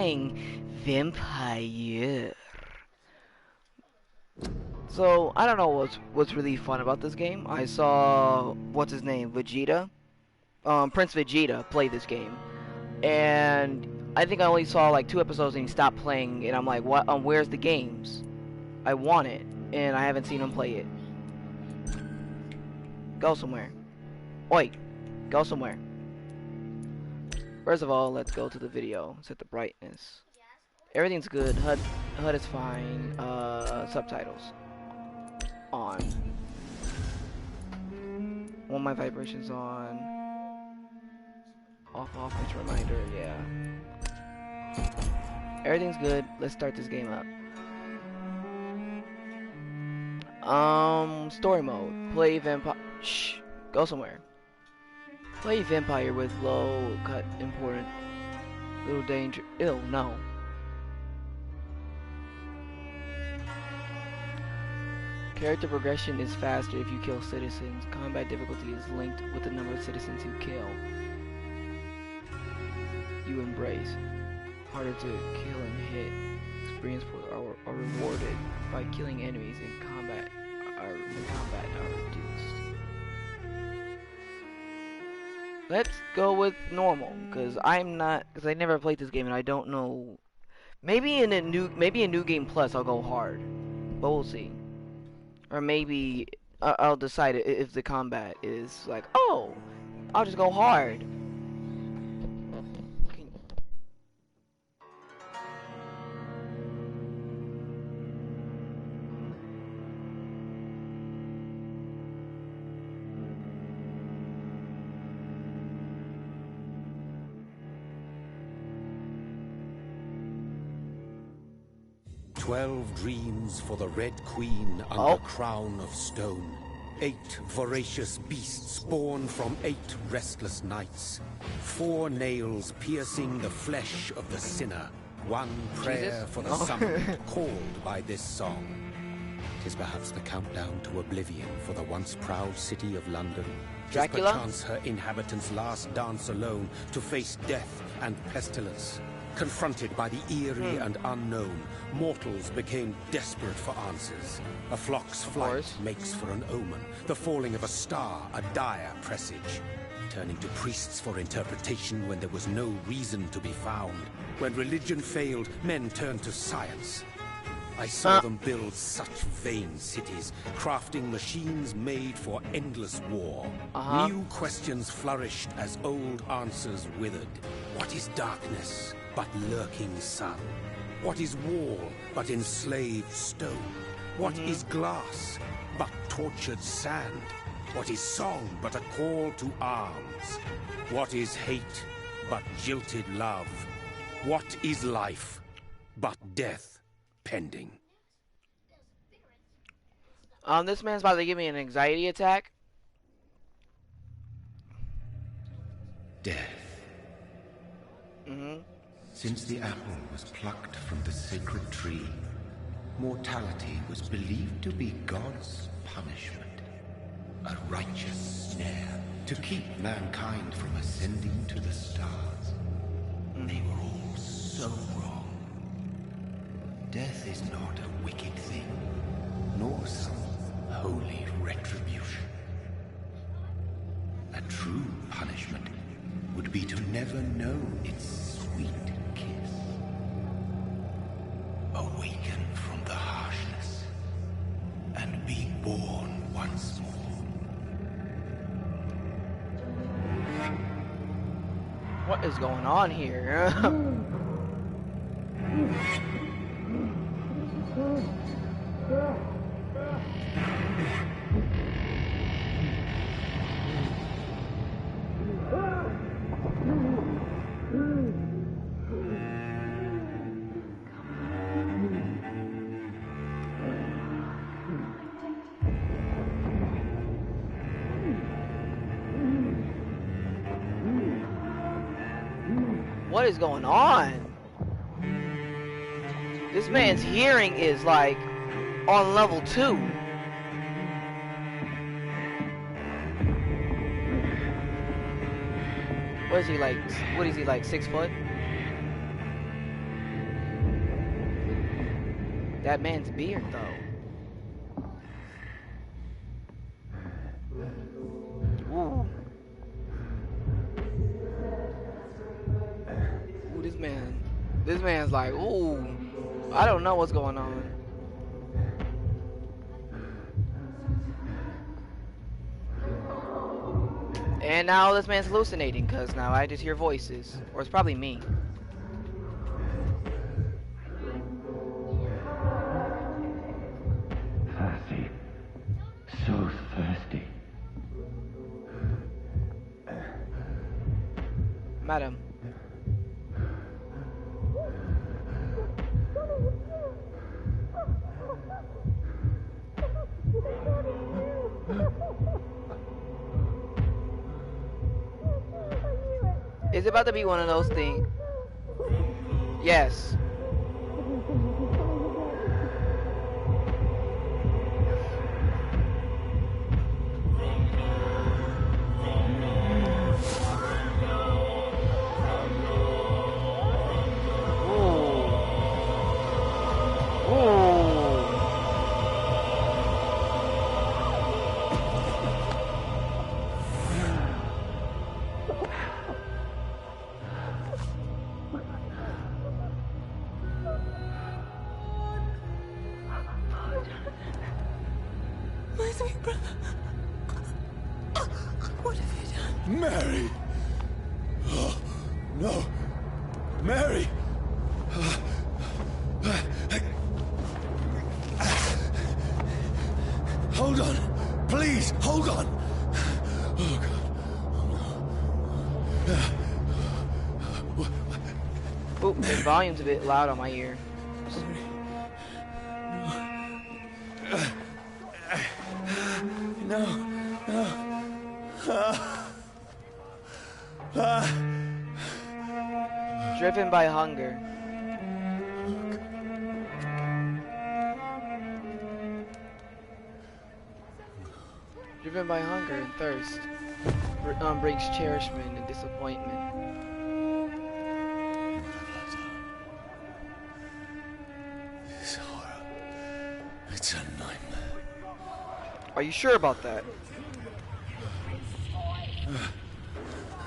playing Vampyr. So I don't know what's really fun about this game. I saw what's his name, Vegeta, Prince Vegeta play this game, and I think I only saw like 2 episodes and he stopped playing, and I'm like, what? Where's the games? I want it, and I haven't seen him play it. Go somewhere. Oi, go somewhere. First of all, let's go to the video. Set the brightness. Everything's good. HUD is fine. Subtitles on. Want my vibrations on. Off, it's a reminder, yeah. Everything's good. Let's start this game up. Story mode. Play Vampyr. Shh. Go somewhere. Play Vampyr with low cut important. Little danger. Ew, no. Character progression is faster if you kill citizens. Combat difficulty is linked with the number of citizens you kill. You embrace. Harder to kill and hit. Experience points are rewarded by killing enemies in combat are reduced. Let's go with normal, because I never played this game and I don't know. Maybe in New Game Plus I'll go hard, but we'll see. Or maybe I'll decide if the combat is like, oh, I'll just go hard. 12 dreams for the Red Queen under crown of stone. 8 voracious beasts born from 8 restless nights. 4 nails piercing the flesh of the sinner. 1 prayer for the summoned called by this song. 'Tis perhaps the countdown to oblivion for the once proud city of London. 'Tis perchance her inhabitants' last dance alone to face death and pestilence. Confronted by the eerie and unknown, mortals became desperate for answers. A flock's flight makes for an omen, the falling of a star a dire presage. Turning to priests for interpretation when there was no reason to be found. When religion failed, men turned to science. I saw them build such vain cities, crafting machines made for endless war. New questions flourished as old answers withered. What is darkness but lurking sun? What is wall but enslaved stone? What is glass but tortured sand? What is song but a call to arms? What is hate but jilted love? What is life but death pending? This man's about to give me an anxiety attack. Death. Since the apple was plucked from the sacred tree, mortality was believed to be God's punishment. A righteous snare to keep mankind from ascending to the stars. They were all so wrong. Death is not a wicked thing, nor some holy retribution. A true punishment would be to never know its sweet kiss. Awaken from the harshness and be born once more. What is going on here? What is going on? This man's hearing is like on level 2. What is he like? What is he like, 6 foot? that man's beard, though. Ooh. Ooh, this man's like, ooh, I don't know what's going on. And now this man's hallucinating, because now I just hear voices. Or it's probably me. Thirsty. So thirsty. Madam. Is it about to be one of those things? Yes. My sweet brother. What have you done? Mary! Oh, no! Mary! Hold on! Please, hold on! Oh, God. Oh, the volume's a bit loud on my ear. No. Driven by hunger. Driven by hunger and thirst. Brings cherishment and disappointment. This horror. It's a nightmare. Are you sure about that?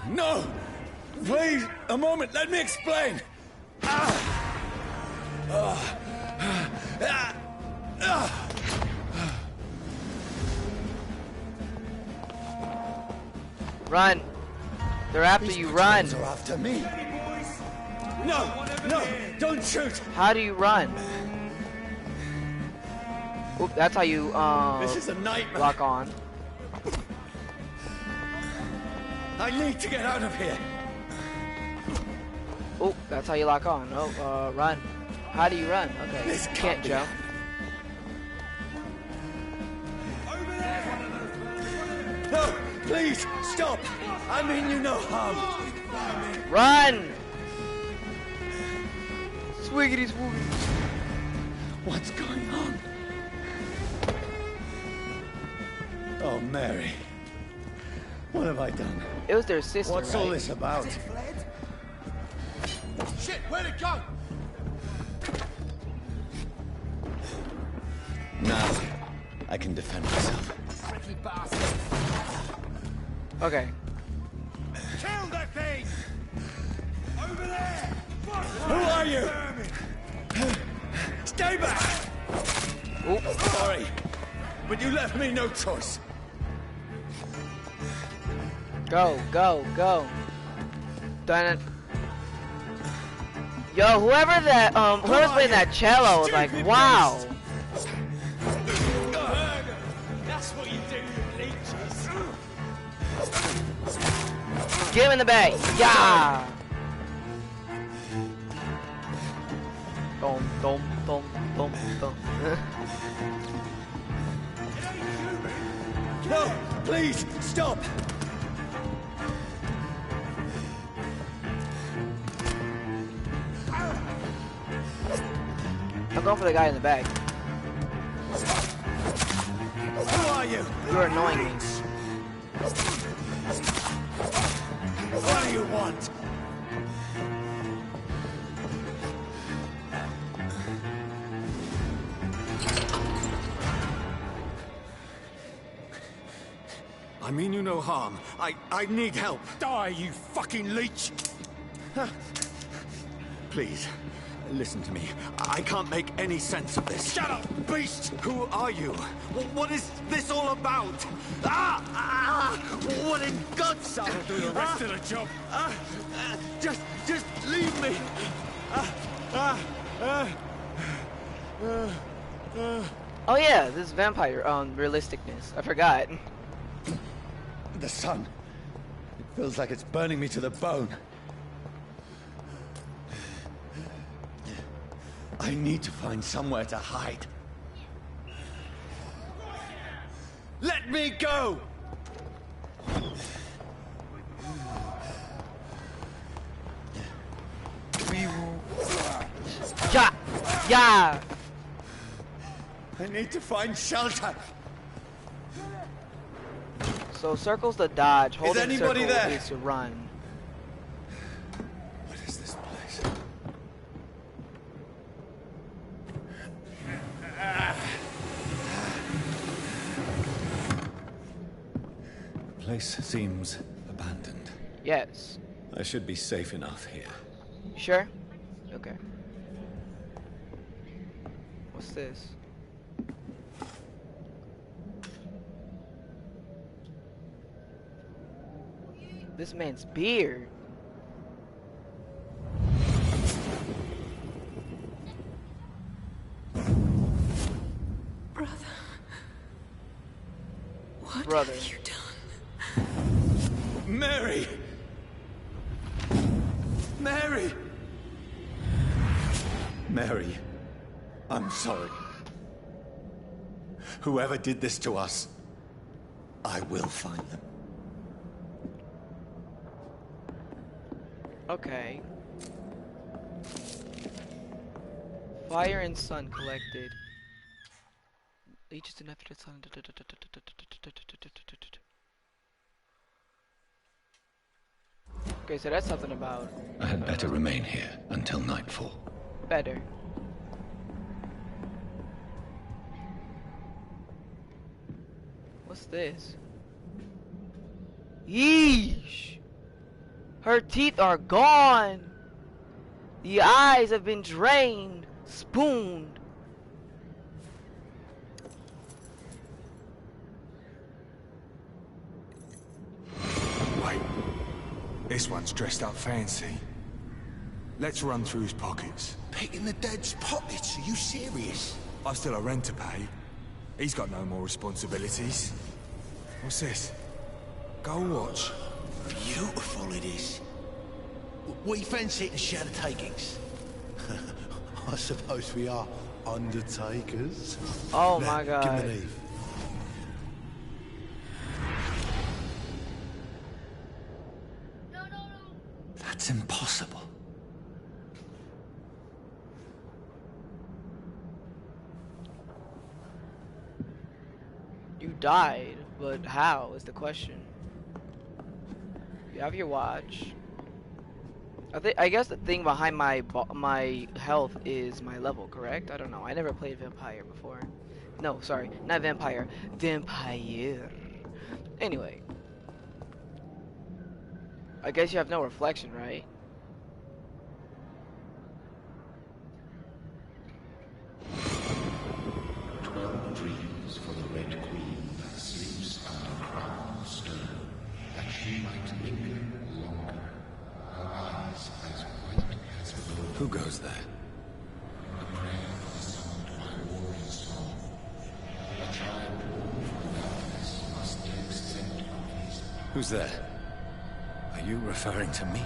No! Please, a moment, let me explain! Run! They're after you, run! They're after me! No! No! Don't shoot! How do you run? Oop, that's how you, This is a nightmare! lock on. I need to get out of here! Oh, that's how you lock on. Oh, run. How do you run? Okay, This you can't can't be jump. No! Please, stop! I mean you no harm! Run! Swiggity swoogity. What's going on? Oh, Mary. What have I done? It was their sister, What's right? all this about? Shit, where'd it go? Now, I can defend myself. Okay. Kill that thing! Over there! Who are you? Stay back! Oop. Sorry, but you left me no choice. Go, go, go. Done it. Yo, whoever's playing that cello was like, wow. That's what you do, you leeches. Get him in the bag. Yeah. Dum, dum, dum, dum, dum. No, please, stop! I'm going for the guy in the bag. Who are you? You're annoying me. What do you want? I mean you no harm. I need help. Die, you fucking leech! Please, listen to me. I can't make any sense of this. Shut up, beast! Who are you? What is this all about? What in God's name? I'll do the rest of the job. Just leave me. Oh yeah, this is vampire realisticness. I forgot. The sun. It feels like it's burning me to the bone. I need to find somewhere to hide. Let me go! Yeah! Yeah! I need to find shelter. So circle's the dodge, holding anybody circle there? is to run. What is this place? The place seems abandoned. Yes. I should be safe enough here. Sure? Okay. What's this? This man's beard. Brother. What Brother. have you done? Mary! Mary! Mary, I'm sorry. Whoever did this to us, I will find them. Okay. Fire and sun collected. Leeches to after the sun. Okay, so that's something about I had better remain here until nightfall. better. What's this? Yeesh! Her teeth are gone! The eyes have been drained, spooned. Wait, this one's dressed up fancy. Let's run through his pockets. Picking the dead's pockets? Are you serious? I've still a rent to pay. He's got no more responsibilities. What's this? Gold watch. Beautiful it is. We fancy it to share the takings. I suppose we are undertakers. Oh Now, my god. give me leave. That's impossible. You died, but how is the question. You have your watch. I guess the thing behind my health is my level, correct? I don't know. I never played Vampire before. No, sorry, not Vampire. Vampire. Anyway. I guess you have no reflection, right? Dreams for the Red Queen that sleeps under crown of stone, that she might linger longer, her eyes as white as gold. Who goes there? The prayer of the summoned by warrior song. A child born from darkness must take scent of his. Who's there? Are you referring to me?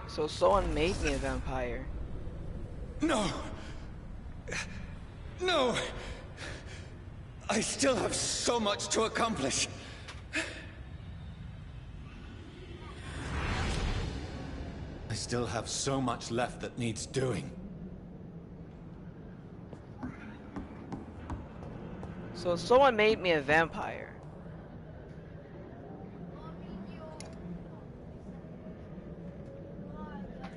So someone made me a vampire. No! No! I still have so much to accomplish. I still have so much left that needs doing. So someone made me a vampire.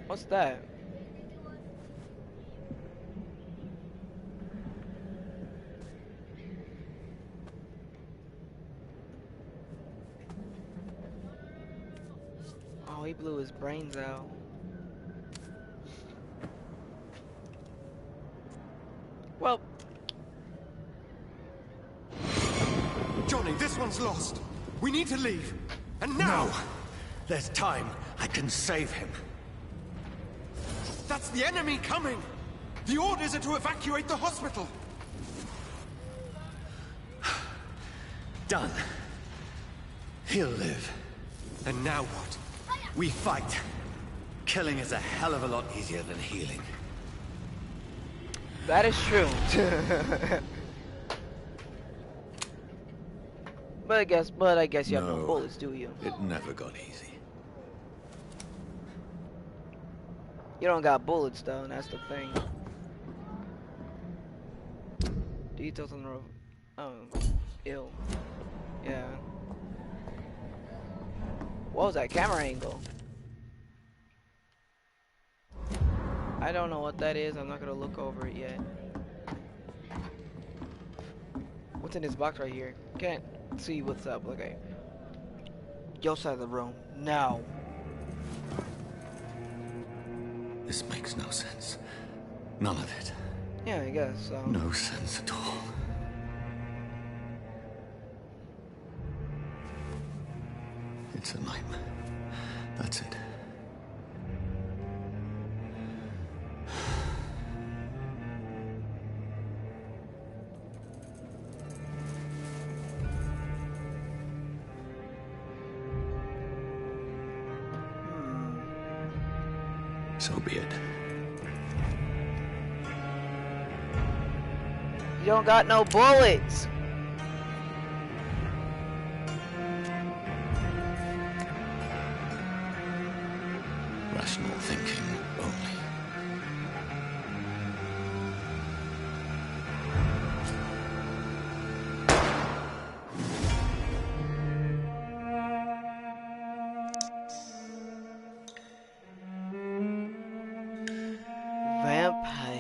What's that? he blew his brains out. Well, Johnny, this one's lost. We need to leave. And now! No. There's time. I can save him. That's the enemy coming! The orders are to evacuate the hospital! Done. He'll live. And now what? We fight. Killing is a hell of a lot easier than healing. that is true. But I guess you have no bullets, do you? It never got easy. You don't got bullets though, and that's the thing. Details on the road. Oh, ill. Yeah. What was that camera angle? I don't know what that is. I'm not gonna look over it yet. What's in this box right here? Can't see what's up. Okay. Your side of the room now. This makes no sense. None of it. Yeah, I guess so. No sense at all. It's a nightmare. That's it. So be it. You don't got no bullets. Rational thinking only. Vampyr.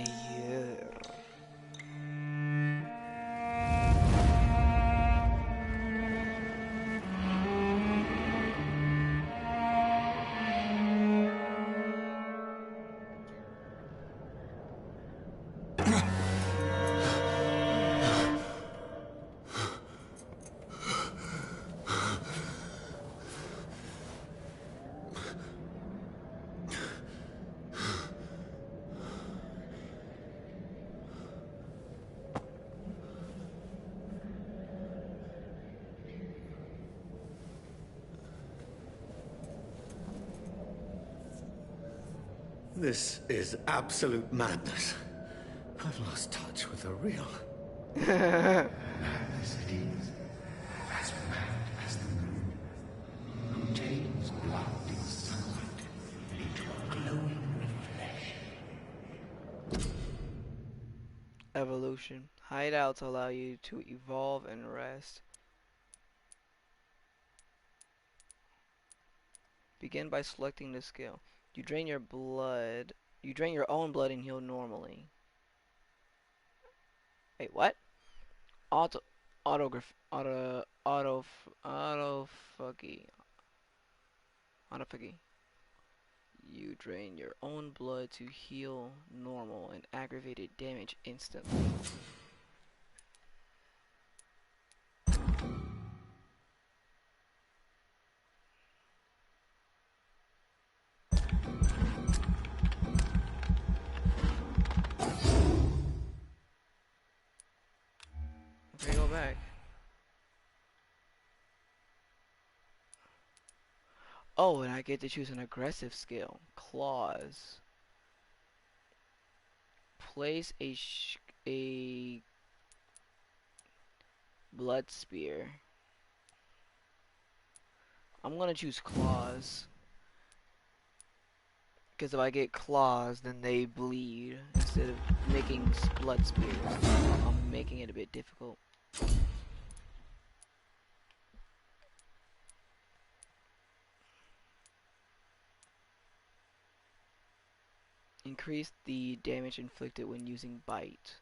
This is absolute madness. I've lost touch with the real. Madness it is, as mad as the moon, who takes clouding sunlight into a glowing reflection. Evolution. Hideouts allow you to evolve and rest. Begin by selecting the skill. You drain your blood. You drain your own blood and heal normally. Wait, what? Autofuggy. You drain your own blood to heal normal and aggravated damage instantly. Okay, go back. Oh, and I get to choose an aggressive skill. Claws. Place a blood spear. I'm gonna choose claws. Because if I get claws, then they bleed. Instead of making blood spears, I'm making it a bit difficult. Increase the damage inflicted when using bite.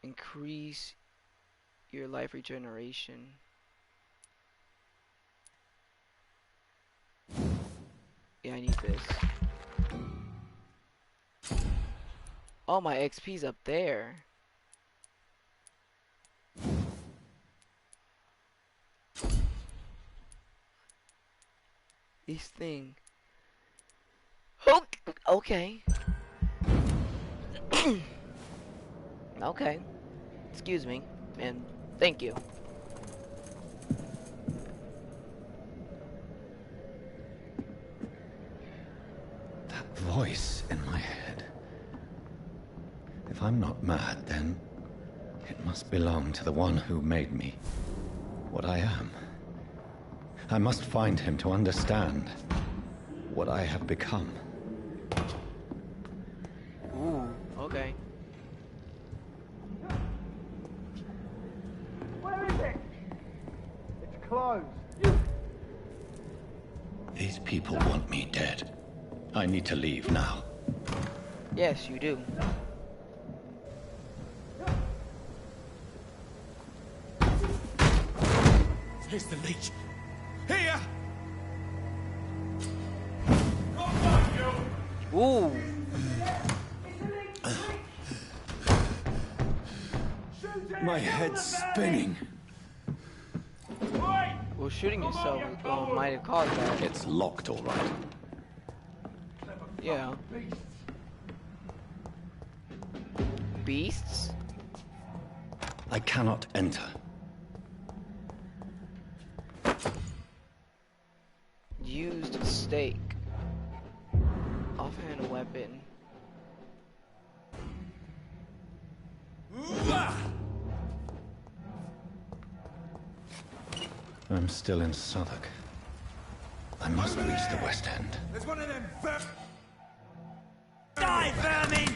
Increase your life regeneration. Yeah, I need this. Oh, my XP's up there. This thing. Okay. Okay. Excuse me, and thank you. That voice in my head. If I'm not mad, then it must belong to the one who made me what I am. I must find him to understand what I have become. Ooh, okay. Where is it? It's closed. These people want me dead. I need to leave now. Yes, you do. Here's the leech. Here! Ooh. My head's spinning. Well, shooting yourself might have caused that. It's locked, all right. Yeah. Beasts? I cannot enter. Used stake. Offhand weapon. I'm still in Southwark. I must reach the West End. There's one of them Die, vermin!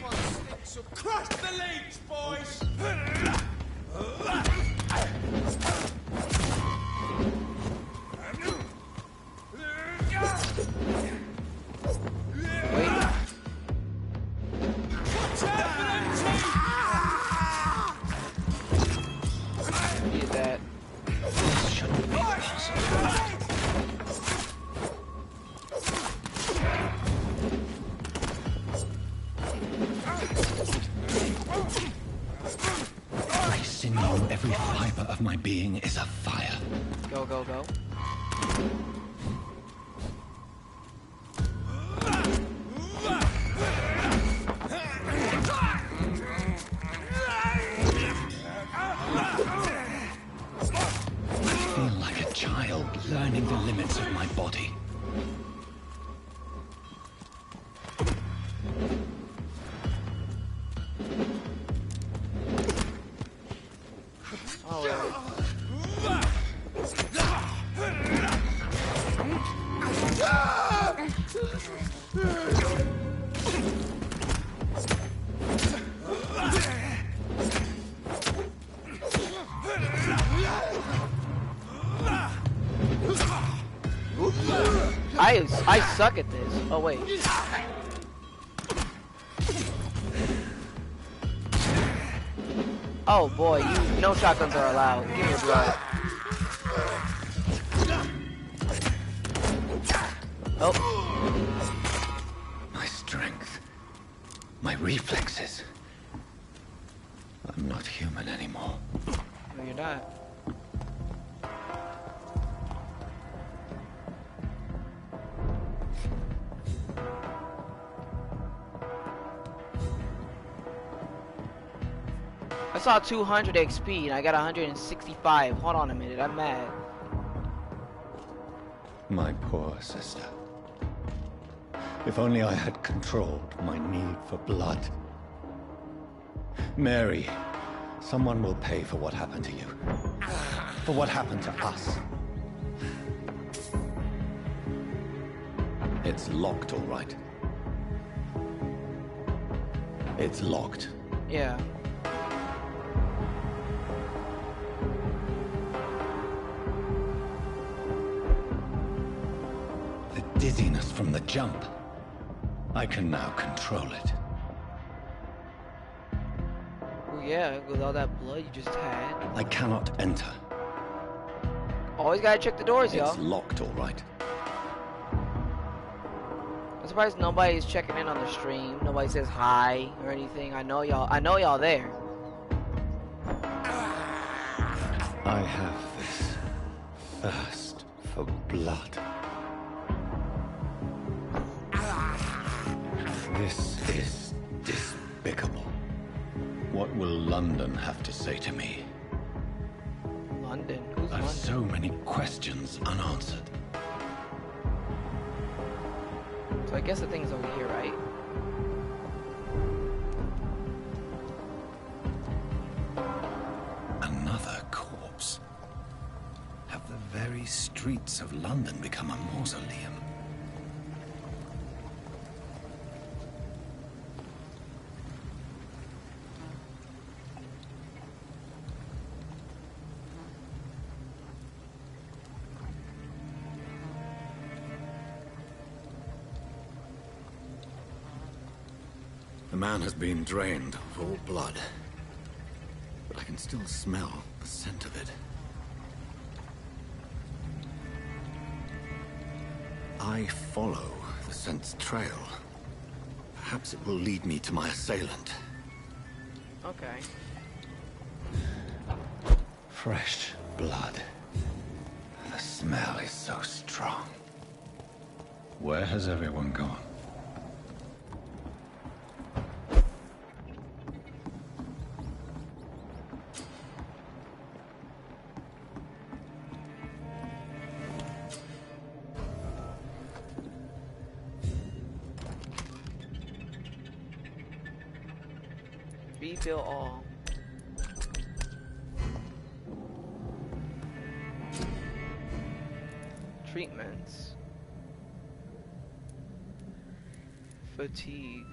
Crush the leech, boys! Wait. Need that. This shouldn't be possible. I sinew every fiber of my being is afire. Go, go, go. I feel like a child learning the limits of my body. I suck at this. Oh wait. Oh boy, no shotguns are allowed. Give me a blood. Oh. My strength. My reflexes. I'm not human anymore. No, you're not. I saw 200 XP and I got 165. Hold on a minute, I'm mad. My poor sister. If only I had controlled my need for blood. Mary, someone will pay for what happened to you. For what happened to us. It's locked, all right. It's locked. Yeah. The dizziness from the jump. I can now control it. Oh yeah, with all that blood you just had. I cannot enter. Always gotta check the doors, y'all. It's locked, all right. surprised nobody's checking in on the stream. Nobody says hi or anything. I know y'all there. I have this thirst for blood. This is despicable. What will London have to say to me? London? Who's I have London? so many questions unanswered. So I guess the thing's over here, right? Another corpse. Have the very streets of London become a mausoleum? The man has been drained of all blood, but I can still smell the scent of it. I follow the scent's trail. Perhaps it will lead me to my assailant. Okay. Fresh blood. The smell is so strong. Where has everyone gone? Refill all. Treatments. Fatigue.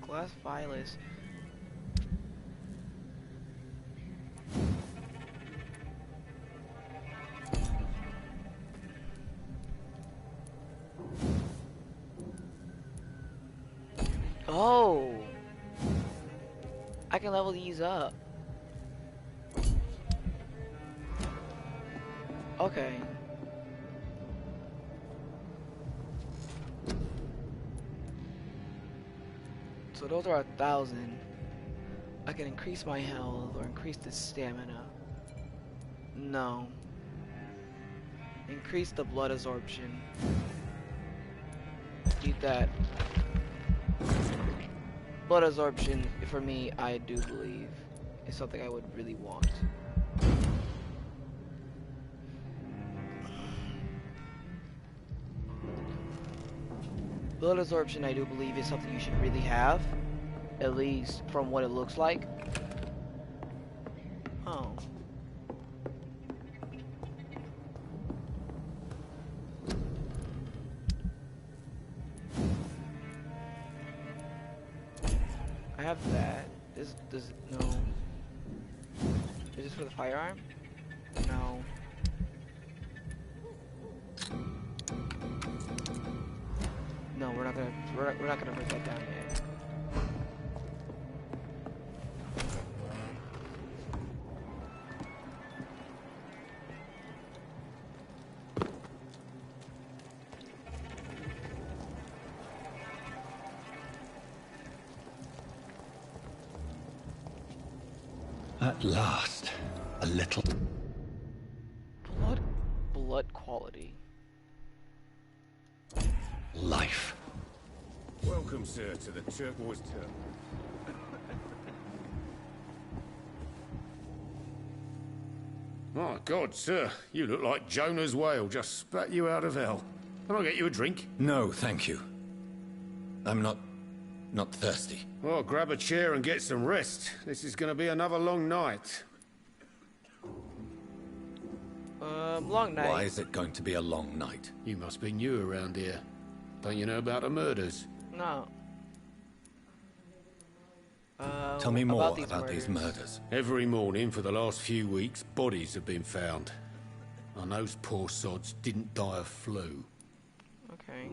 Glass violets. Oh! I can level these up. Okay. So those are 1,000. I can increase my health or increase the stamina. No. Increase the blood absorption. Keep that. Blood absorption, for me, I do believe, is something I would really want. Blood absorption, I do believe, is something you should really have, at least from what it looks like. Oh. I have that. Does no. Is this for the firearm? No. No, we're not gonna break that down yet. At last, a little Blood quality. life. Welcome, sir, to the Turquoise Turtle. My God, sir, you look like Jonah's whale just spat you out of hell. Can I get you a drink? No, thank you. I'm not thirsty. Well, grab a chair and get some rest. This is going to be another long night. Long night. Why is it going to be a long night? You must be new around here. Don't you know about the murders? No. Tell me more about about these murders. Every morning for the last few weeks, bodies have been found. And those poor sods didn't die of flu. Okay.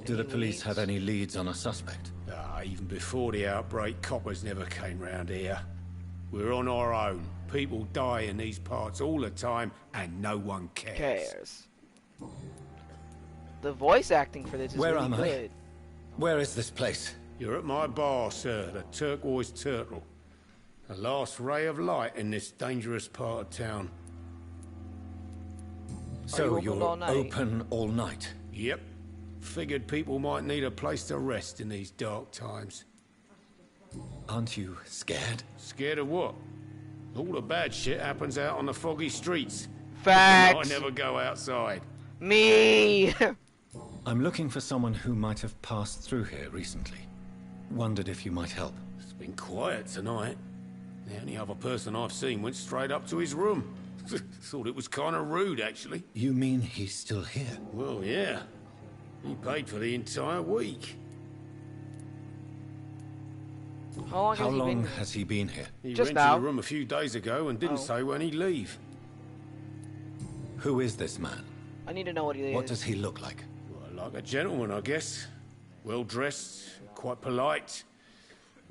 Do the police have any leads on a suspect? Even before the outbreak, coppers never came round here. We're on our own. People die in these parts all the time, and no one cares. The voice acting for this is Where really am I? good. Where is this place? You're at my bar, sir, the Turquoise Turtle. The last ray of light in this dangerous part of town. So you open all night? open all night? Yep. Figured people might need a place to rest in these dark times. Aren't you scared? Scared of what? All the bad shit happens out on the foggy streets. Facts. I never go outside. Me. I'm looking for someone who might have passed through here recently. Wondered if you might help. It's been quiet tonight. The only other person I've seen went straight up to his room. Thought it was kind of rude, actually. You mean he's still here? Well, yeah. He paid for the entire week. How long has he been here? He Just rented now. a room a few days ago and didn't say when he'd leave. Who is this man? I need to know what he is. What does he look like? Well, like a gentleman, I guess. Well-dressed, quite polite.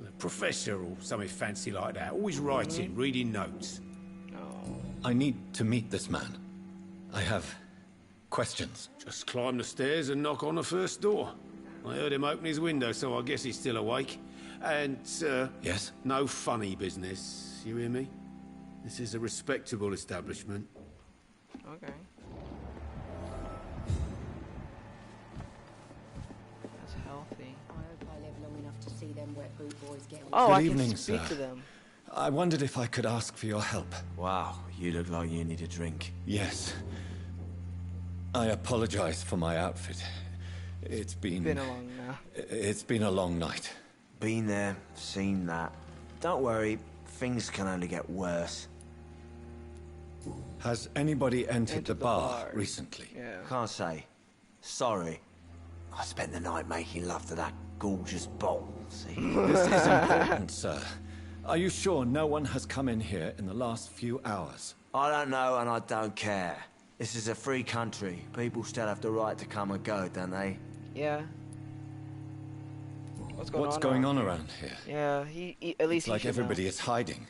A professor or something fancy like that. Always writing, reading notes. I need to meet this man. I have questions. Just climb the stairs and knock on the first door. I heard him open his window, so I guess he's still awake. And, Yes? no funny business. You hear me? This is a respectable establishment. Okay. That's healthy. I hope I live long enough to see them wet boot boys get away. Oh, Good I evening, can speak sir. to them. I wondered if I could ask for your help. Wow, you look like you need a drink. Yes. I apologize for my outfit. It's been a long now. It's been a long night. Been there, seen that. Don't worry, things can only get worse. Has anybody entered the the bar bar. recently? Yeah. Can't say. Sorry. I spent the night making love to that gorgeous bowl, see? This is important, sir. Are you sure no one has come in here in the last few hours? I don't know and I don't care. This is a free country. People still have the right to come and go, don't they? Yeah. What's going on around here? Yeah, at least It's like he should know. everybody is hiding.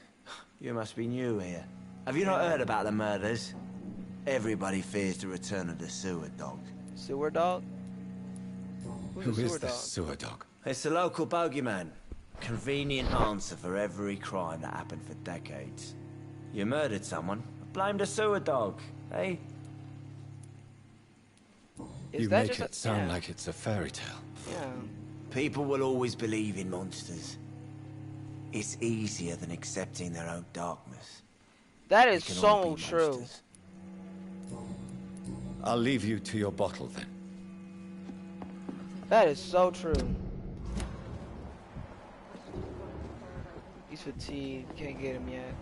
You must be new here. Have you not heard about the murders? Everybody fears the return of the sewer dog. Sewer dog? Who the is sewer this dog? sewer dog? It's the local bogeyman. Convenient answer for every crime that happened for decades. You murdered someone, blame the sewer dog, eh? Is You that make just it sound like it's a fairy tale. Yeah. People will always believe in monsters. It's easier than accepting their own darkness. That is We can all so be true. monsters. I'll leave you to your bottle then. That is so true. He's fatigued. Can't get him yet.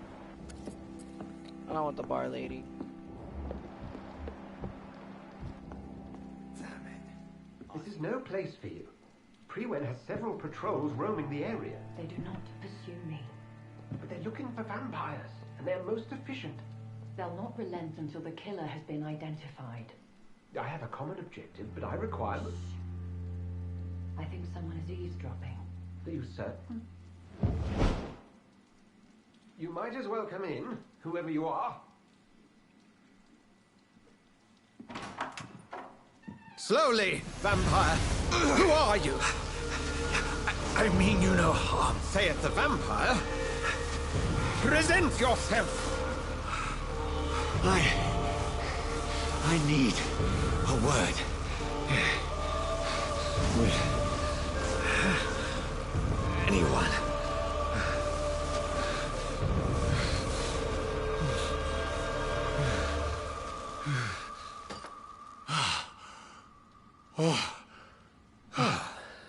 I don't want the bar lady. This is no place for you. Prewen has several patrols roaming the area. They do not pursue me. But they're looking for vampires, and they're most efficient. They'll not relent until the killer has been identified. I have a common objective, but I require... I think someone is eavesdropping. Are you certain? You might as well come in, whoever you are. Slowly, vampire. Who are you? I mean you no harm, saith the vampire. Present yourself. I need a word. With anyone.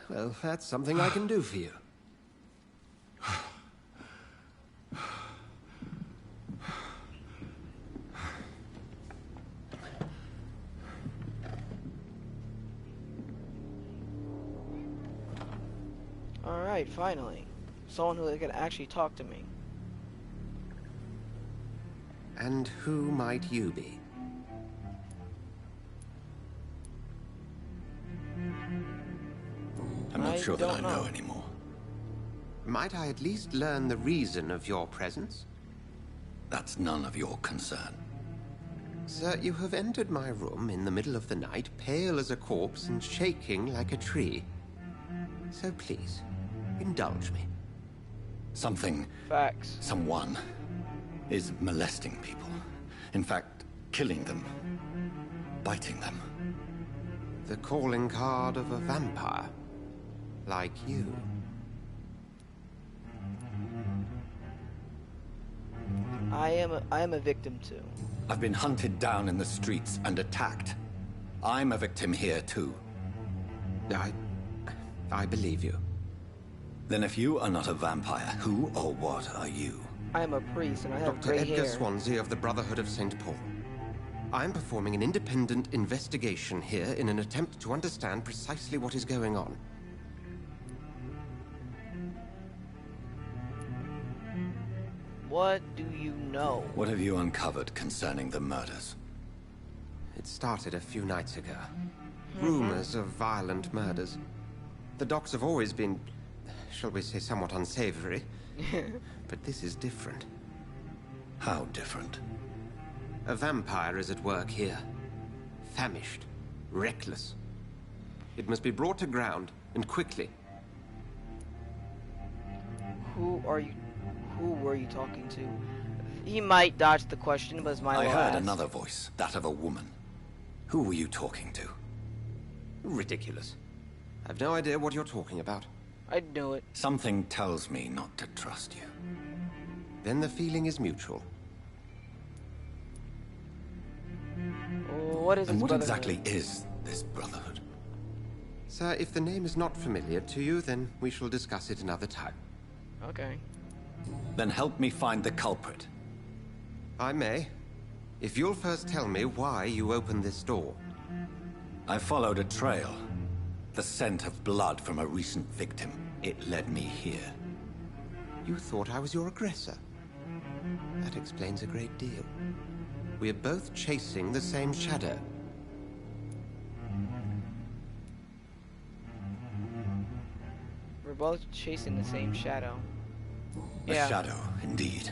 Well, that's something I can do for you. Alright, finally. Someone who can actually talk to me. And who might you be? I'm not sure that I don't know anymore. Might I at least learn the reason of your presence? That's none of your concern. Sir, you have entered my room in the middle of the night, pale as a corpse and shaking like a tree. So please, indulge me. Someone is molesting people. In fact, killing them. Biting them. The calling card of a vampire. Like you. I am a victim too. I've been hunted down in the streets and attacked. I'm a victim here too. I believe you. Then if you are not a vampire, who or what are you? I am a priest and I have Dr. gray Edgar hair. Swansea of the Brotherhood of St. Paul. I'm performing an independent investigation here in an attempt to understand precisely what is going on. What do you know? What have you uncovered concerning the murders? It started a few nights ago. Rumors of violent murders. The docs have always been, shall we say, somewhat unsavory. But this is different. How different? A vampire is at work here. Famished. Reckless. It must be brought to ground, and quickly. Who were you talking to? He might dodge the question, but it's my I last. heard another voice, that of a woman. Who were you talking to? Ridiculous. I've no idea what you're talking about. I knew it. Something tells me not to trust you. Then the feeling is mutual. What is and this what brotherhood? exactly is this brotherhood? Sir, if the name is not familiar to you, then we shall discuss it another time. Okay. Then help me find the culprit. I may. If you'll first tell me why you opened this door. I followed a trail. The scent of blood from a recent victim. It led me here. You thought I was your aggressor. That explains a great deal. We are both chasing the same shadow. We're both chasing the same shadow. A shadow, indeed.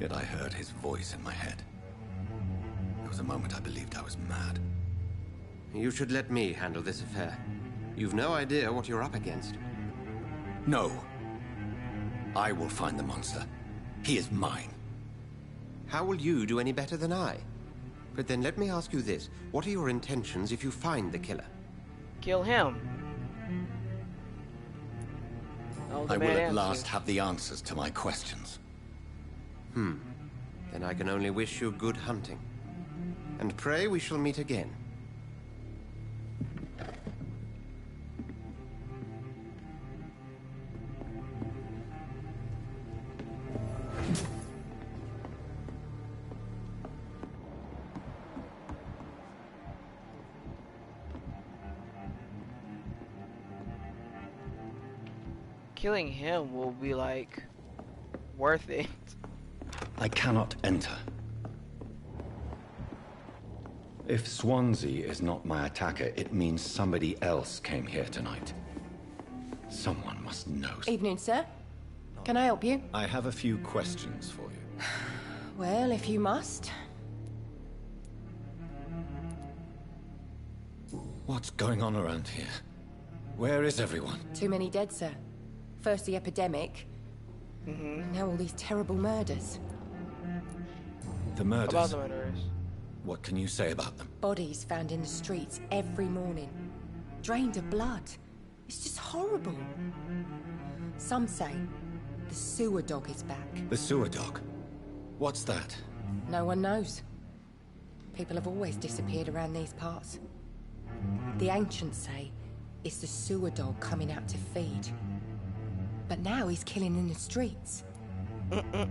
Yet I heard his voice in my head. There was a moment I believed I was mad. You should let me handle this affair. You've no idea what you're up against. No. I will find the monster. He is mine. How will you do any better than I? But then let me ask you this. What are your intentions if you find the killer? Kill him. I will at last have the answers to my questions. Then I can only wish you good hunting. And pray we shall meet again. Killing him will be like worth it. I cannot enter. If Swansea is not my attacker, it means somebody else came here tonight. Someone must know. Evening, sir. Can I help you? I have a few questions for you. Well, if you must. What's going on around here? Where is everyone? Too many dead, sir. First the epidemic, now all these terrible murders. The murders? About the murderers. What can you say about them? Bodies found in the streets every morning. Drained of blood. It's just horrible. Some say the sewer dog is back. The sewer dog? What's that? No one knows. People have always disappeared around these parts. The ancients say it's the sewer dog coming out to feed. But now he's killing in the streets. I don't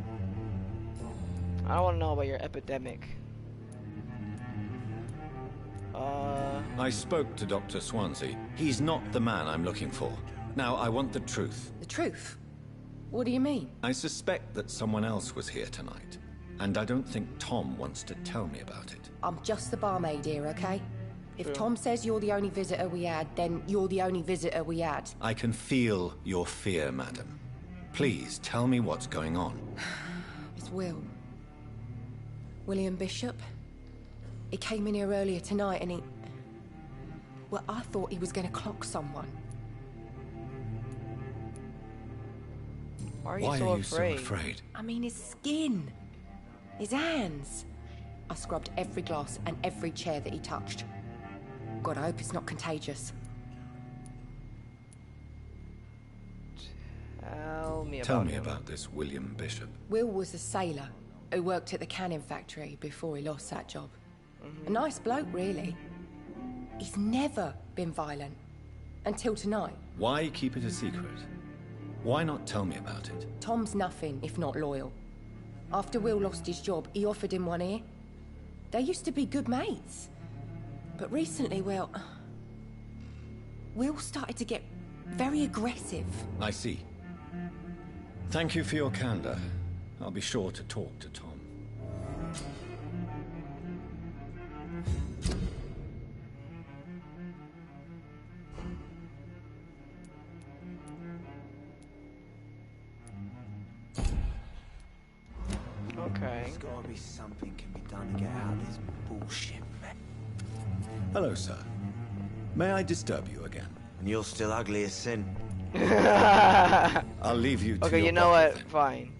want to know about your epidemic. I spoke to Dr. Swansea. He's not the man I'm looking for. Now, I want the truth. The truth? What do you mean? I suspect that someone else was here tonight. And I don't think Tom wants to tell me about it. I'm just the barmaid here, okay? If Sure. Tom says you're the only visitor we had, then you're the only visitor we had. I can feel your fear, madam. Please, tell me what's going on. It's Will. William Bishop. He came in here earlier tonight and he... Well, I thought he was going to clock someone. Why are you so afraid? I mean, his skin. His hands. I scrubbed every glass and every chair that he touched. God, I hope it's not contagious. Tell me about this William Bishop. Will was a sailor who worked at the canning factory before he lost that job. A nice bloke, really. He's never been violent. Until tonight. Why keep it a secret? Why not tell me about it? Tom's nothing if not loyal. After Will lost his job, he offered him one ear. They used to be good mates. But recently, Will started to get very aggressive. I see. Thank you for your candor. I'll be sure to talk to Tom. Okay. There's gotta be something can be done to get out of this bullshit, man. Hello, sir. May I disturb you again? And you're still ugly as sin. I'll leave you to Okay, your you know bottle what? then. Fine.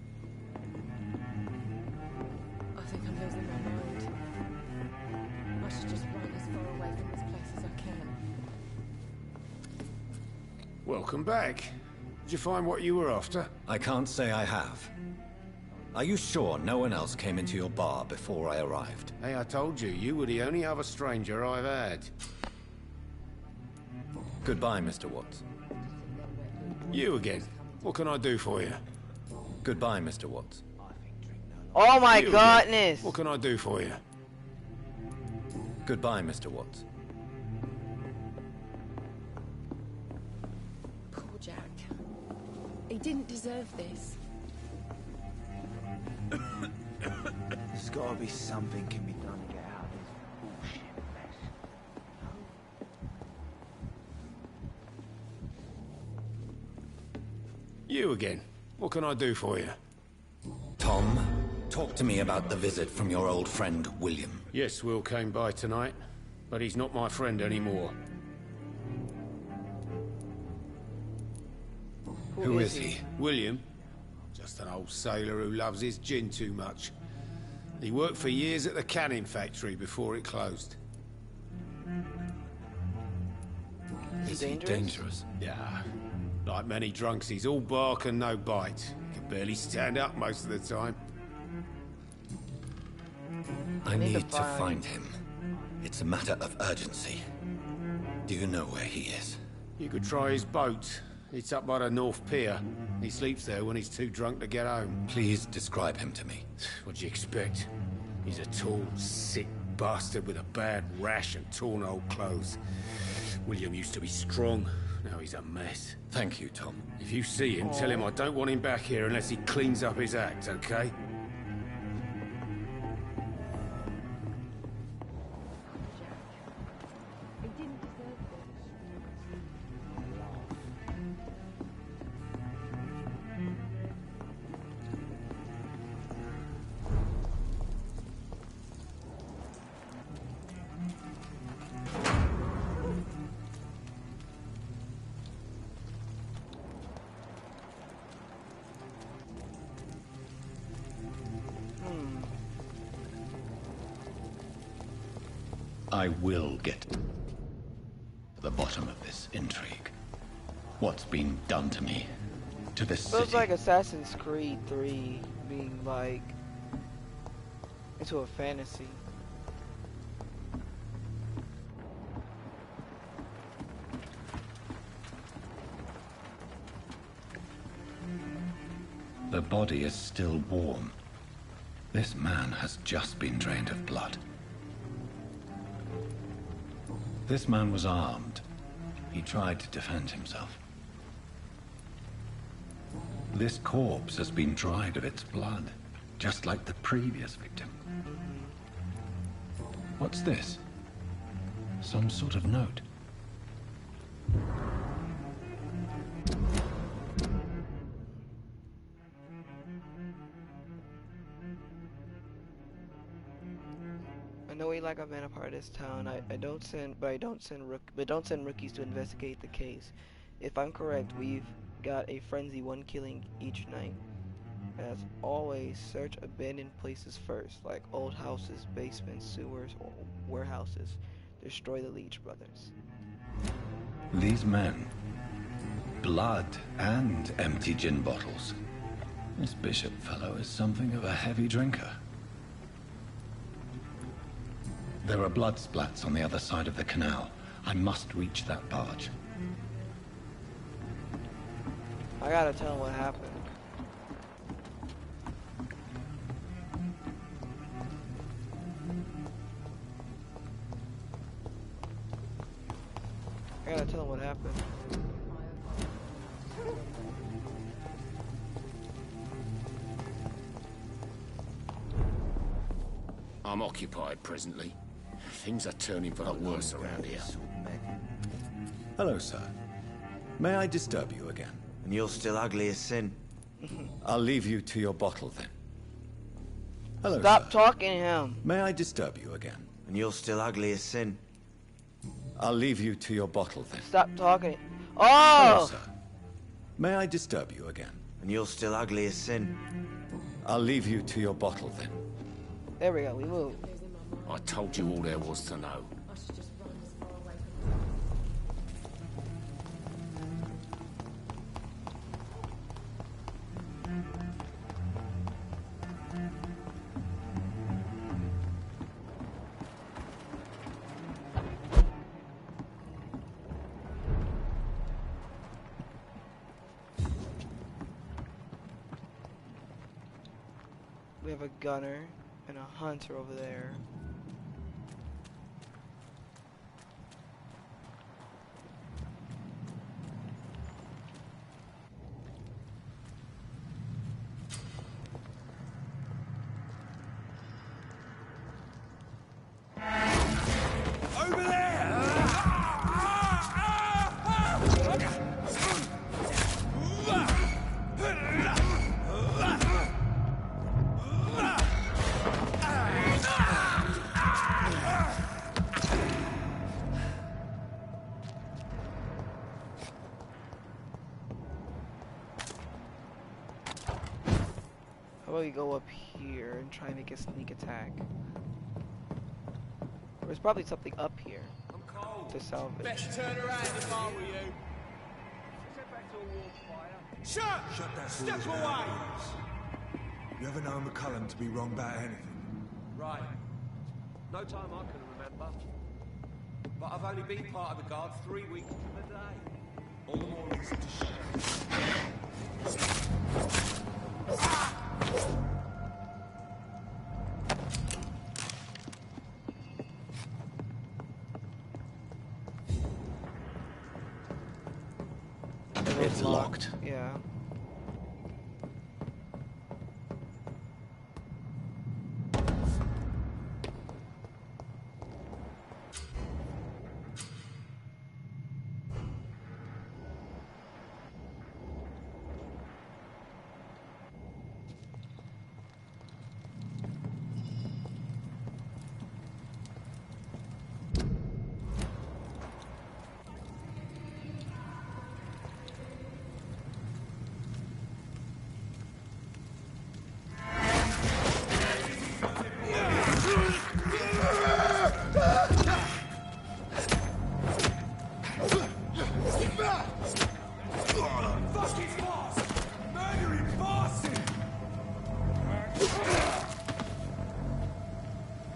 I think I'm losing my mind. I should just run as far away from this place as I can. Welcome back. Did you find what you were after? I can't say I have. Are you sure no one else came into your bar before I arrived? Hey, I told you, you were the only other stranger I've had. Goodbye, Mr. Watts. You again. What can I do for you? Goodbye, Mr. Watts. Oh my You goodness! again. What can I do for you? Goodbye, Mr. Watts. Poor Jack. He didn't deserve this. There's gotta be something can be done to get out of this bullshit mess. You again. What can I do for you? Tom, talk to me about the visit from your old friend, William. Yes, Will came by tonight, but he's not my friend anymore. Who is he? William. Just an old sailor who loves his gin too much. He worked for years at the canning factory before it closed. Is he dangerous? Yeah. Like many drunks, he's all bark and no bite. He can barely stand up most of the time. I need to find him. It's a matter of urgency. Do you know where he is? You could try his boat. It's up by the North Pier. He sleeps there when he's too drunk to get home. Please describe him to me. What'd you expect? He's a tall, sick bastard with a bad rash and torn old clothes. William used to be strong. Now he's a mess. Thank you, Tom. If you see him, tell him I don't want him back here unless he cleans up his act, okay? I will get to the bottom of this intrigue. What's been done to me? To this city? Feels like Assassin's Creed 3 being like into a fantasy. The body is still warm. This man has just been drained of blood. This man was armed. He tried to defend himself. This corpse has been dried of its blood, just like the previous victim. What's this? Some sort of note. I know we like I've been a part of this town. I don't send rookies to investigate the case. If I'm correct, we've got a frenzy, one killing each night. As always, search abandoned places first, like old houses, basements, sewers, or warehouses. Destroy the Leech Brothers. These men. Blood and empty gin bottles. This Bishop fellow is something of a heavy drinker. There are blood splats on the other side of the canal. I must reach that barge. I gotta tell him what happened. I gotta tell him what happened. I'm occupied presently. Things are turning for the worse around here. Hello, sir. May I disturb you again? And you're still ugly as sin. I'll leave you to your bottle then. Hello, Stop sir. talking to him. May I disturb you again? And you're still ugly as sin. I'll leave you to your bottle then. Stop talking. Hello, Oh! sir. May I disturb you again? And you're still ugly as sin. I'll leave you to your bottle then. There we go, we move. I told you all there was to know. We have a gunner and a hunter over there. Over there! How about we go up here and try and make a sneak attack? There's probably something up here to salvage. Best turn around if I were you. Shut! Shut that Step fool's away! mouth. You ever know McCullum to be wrong about anything? Right. No time I can remember. But I've only been part of the guard 3 weeks to the day. All the more reason to shut up. It's locked. Yeah.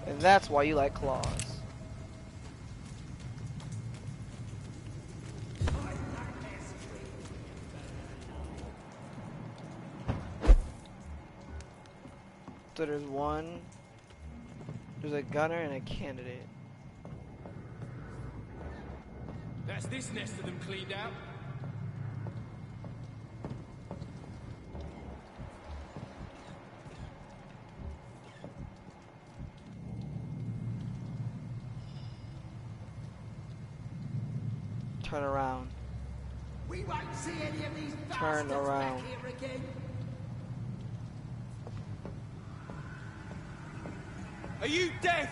And that's why you like claws. So there's a gunner and a candidate. That's this nest of them cleaned out. Turn around. We won't see any of these Turn bastards around. back here again. Are you deaf?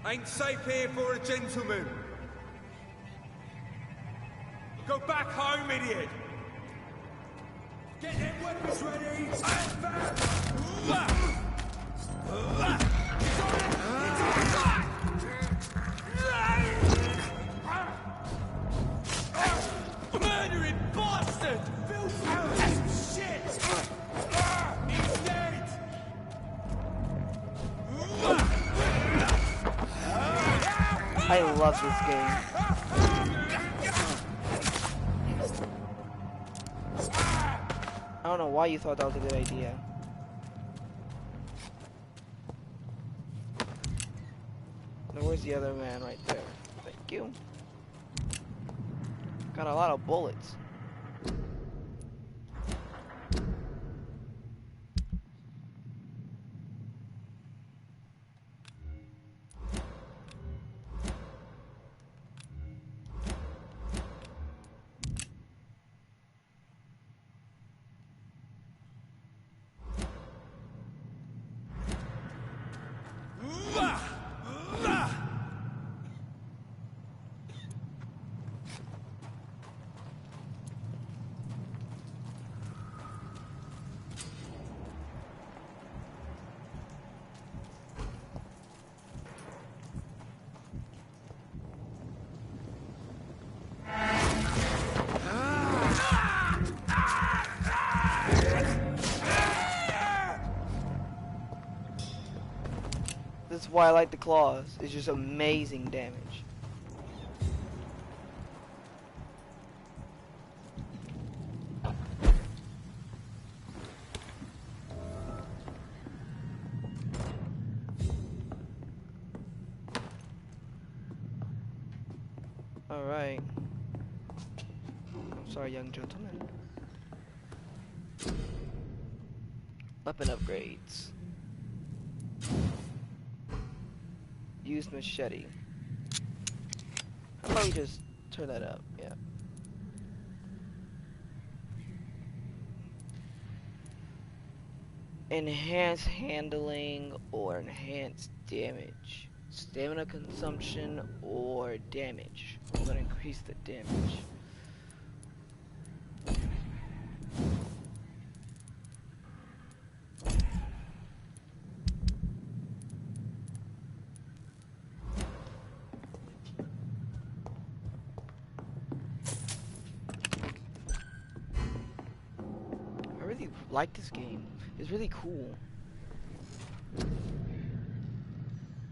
Ain't safe here for a gentleman. Go back home, idiot! Get them weapons ready! Murdering bastard! Filthy shit! He's dead! I love this game. I don't know why you thought that was a good idea. Now where's the other man right there? Thank you. Got a lot of bullets. That's why I like the claws. It's just amazing damage. Alright. I'm sorry, young gentleman. Weapon upgrades. Use machete. How about we just turn that up? Yeah. Enhance handling or enhance damage. Stamina consumption or damage. I'm gonna increase the damage. Like this game. It's really cool.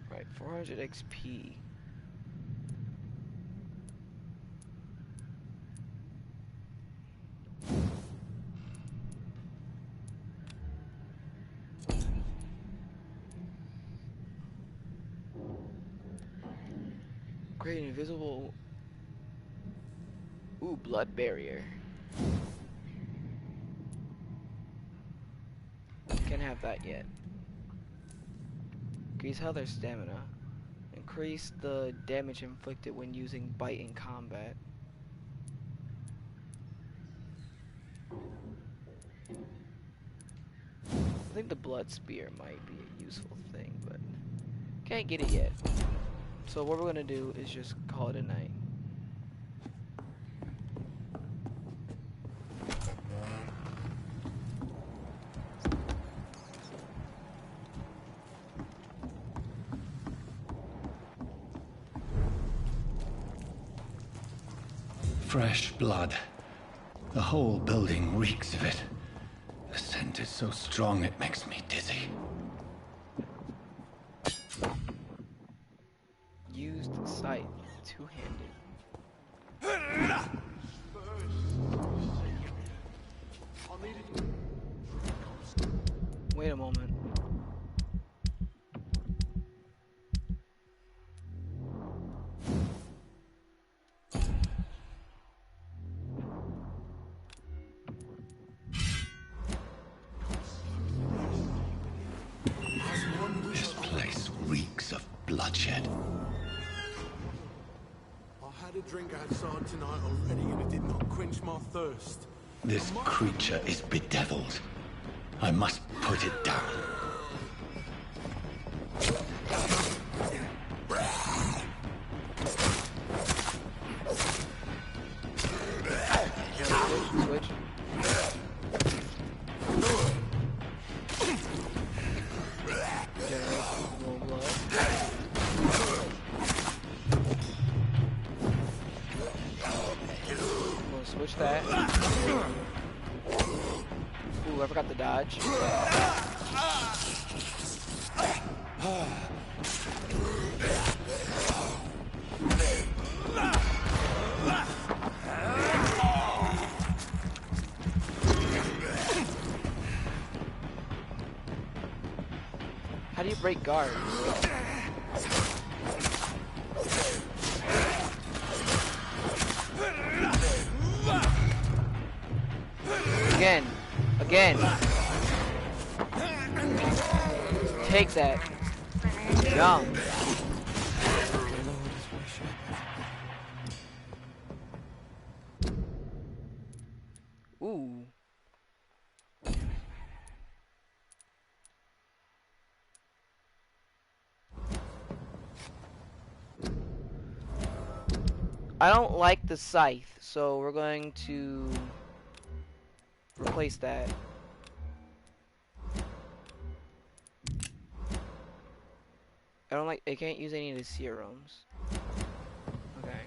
Right, 400 XP. Great invisible. Ooh, blood barrier. Can't have that yet. Increase health or stamina. Increase the damage inflicted when using bite in combat. I think the blood spear might be a useful thing, but can't get it yet. So what we're gonna do is just call it a night. Fresh blood. The whole building reeks of it. The scent is so strong it makes me dizzy. Used sight, two-handed. Wait a moment. This place reeks of bloodshed. I had a drink outside tonight already and it did not quench my thirst. This creature is bedeviled. I must put it down. push that. Ooh, I forgot to dodge. How do you break guard? Again. Take that. Jump. Ooh. I don't like the scythe, so we're going to replace that. I can't use any of the serums. Okay.